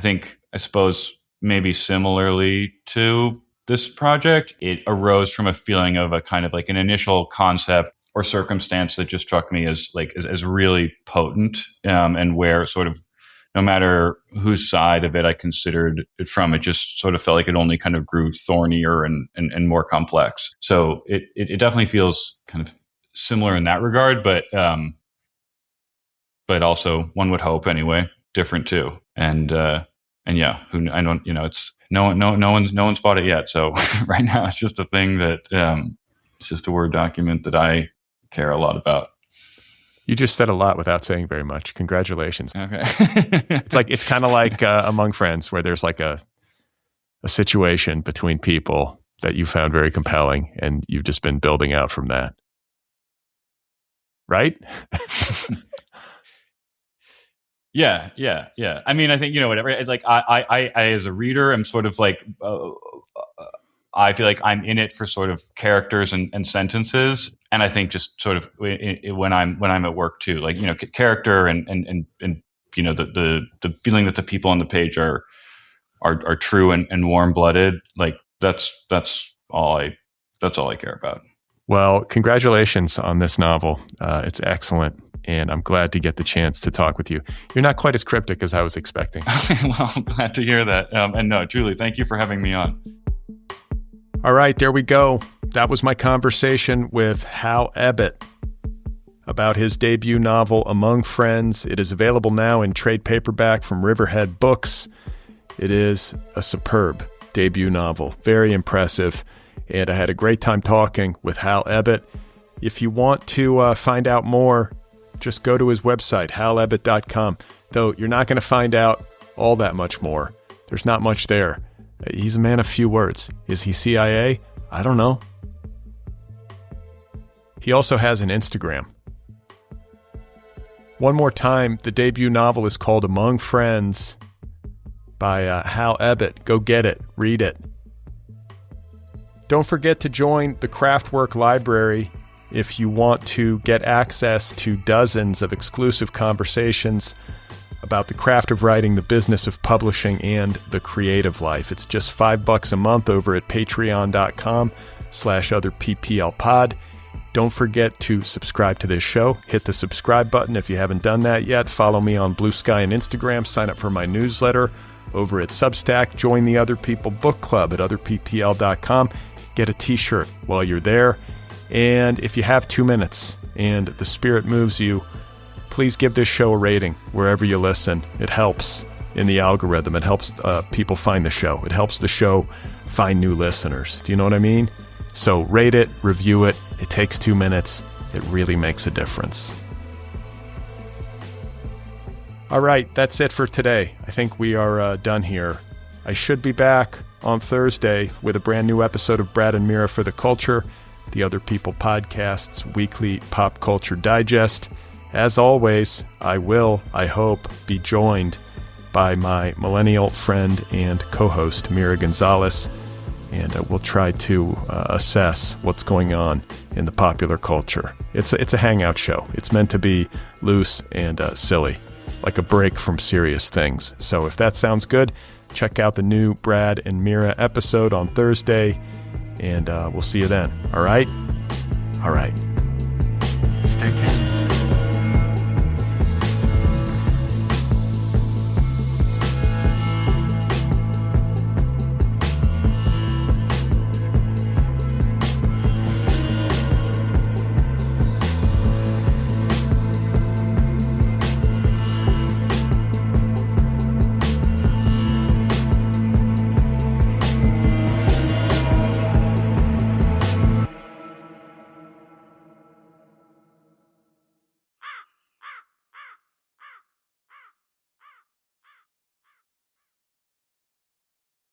suppose maybe similarly to this project, it arose from a feeling of a kind of like an initial concept or circumstance that just struck me as really potent, and where sort of no matter whose side of it I considered it from, it just sort of felt like it only kind of grew thornier and more complex. So it definitely feels kind of similar in that regard, but also, one would hope anyway, different too. And yeah, I don't, you know, it's no one's bought it yet. So right now it's just a thing that it's just a Word document that I care a lot about.
You just said a lot without saying very much. Congratulations.
Okay.
It's kind of like Among Friends, where there's like a situation between people that you found very compelling, and you've just been building out from that. Right?
Yeah. I mean, I think, you know, whatever, like I as a reader, am sort of like, I feel like I'm in it for sort of characters and sentences. And I think just sort of when I'm at work too, like, you know, character and you know, the feeling that the people on the page are true and warm blooded. Like that's all I care about.
Well, congratulations on this novel. It's excellent, and I'm glad to get the chance to talk with you. You're not quite as cryptic as I was expecting.
Well, I'm glad to hear that. And no, truly, thank you for having me on.
All right, there we go. That was my conversation with Hal Ebbott about his debut novel, Among Friends. It is available now in trade paperback from Riverhead Books. It is a superb debut novel, very impressive. And I had a great time talking with Hal Ebbott. If you want to find out more, just go to his website, halebbott.com. Though you're not going to find out all that much more. There's not much there. He's a man of few words. Is he CIA? I don't know. He also has an Instagram. One more time, the debut novel is called Among Friends by Hal Ebbott. Go get it. Read it. Don't forget to join the Craftwork Library if you want to get access to dozens of exclusive conversations about the craft of writing, the business of publishing, and the creative life. It's just $5 a month over at patreon.com/otherpplpod. Don't forget to subscribe to this show. Hit the subscribe button if you haven't done that yet. Follow me on Blue Sky and Instagram. Sign up for my newsletter over at Substack. Join the Other People Book Club at otherppl.com. Get a t-shirt while you're there. And if you have 2 minutes and the spirit moves you, please give this show a rating wherever you listen. It helps in the algorithm. It helps people find the show. It helps the show find new listeners. Do you know what I mean? So rate it, review it. It takes 2 minutes. It really makes a difference. All right, that's it for today. I think we are done here. I should be back on Thursday with a brand new episode of Brad and Mira for the Culture, the Other People Podcast's weekly pop culture digest. As always, I will, I hope, be joined by my millennial friend and co-host, Mira Gonzalez, and we'll try to assess what's going on in the popular culture. It's a hangout show. It's meant to be loose and silly, like a break from serious things. So if that sounds good, check out the new Brad and Mira episode on Thursday, and we'll see you then. All right? All right. Stay tuned.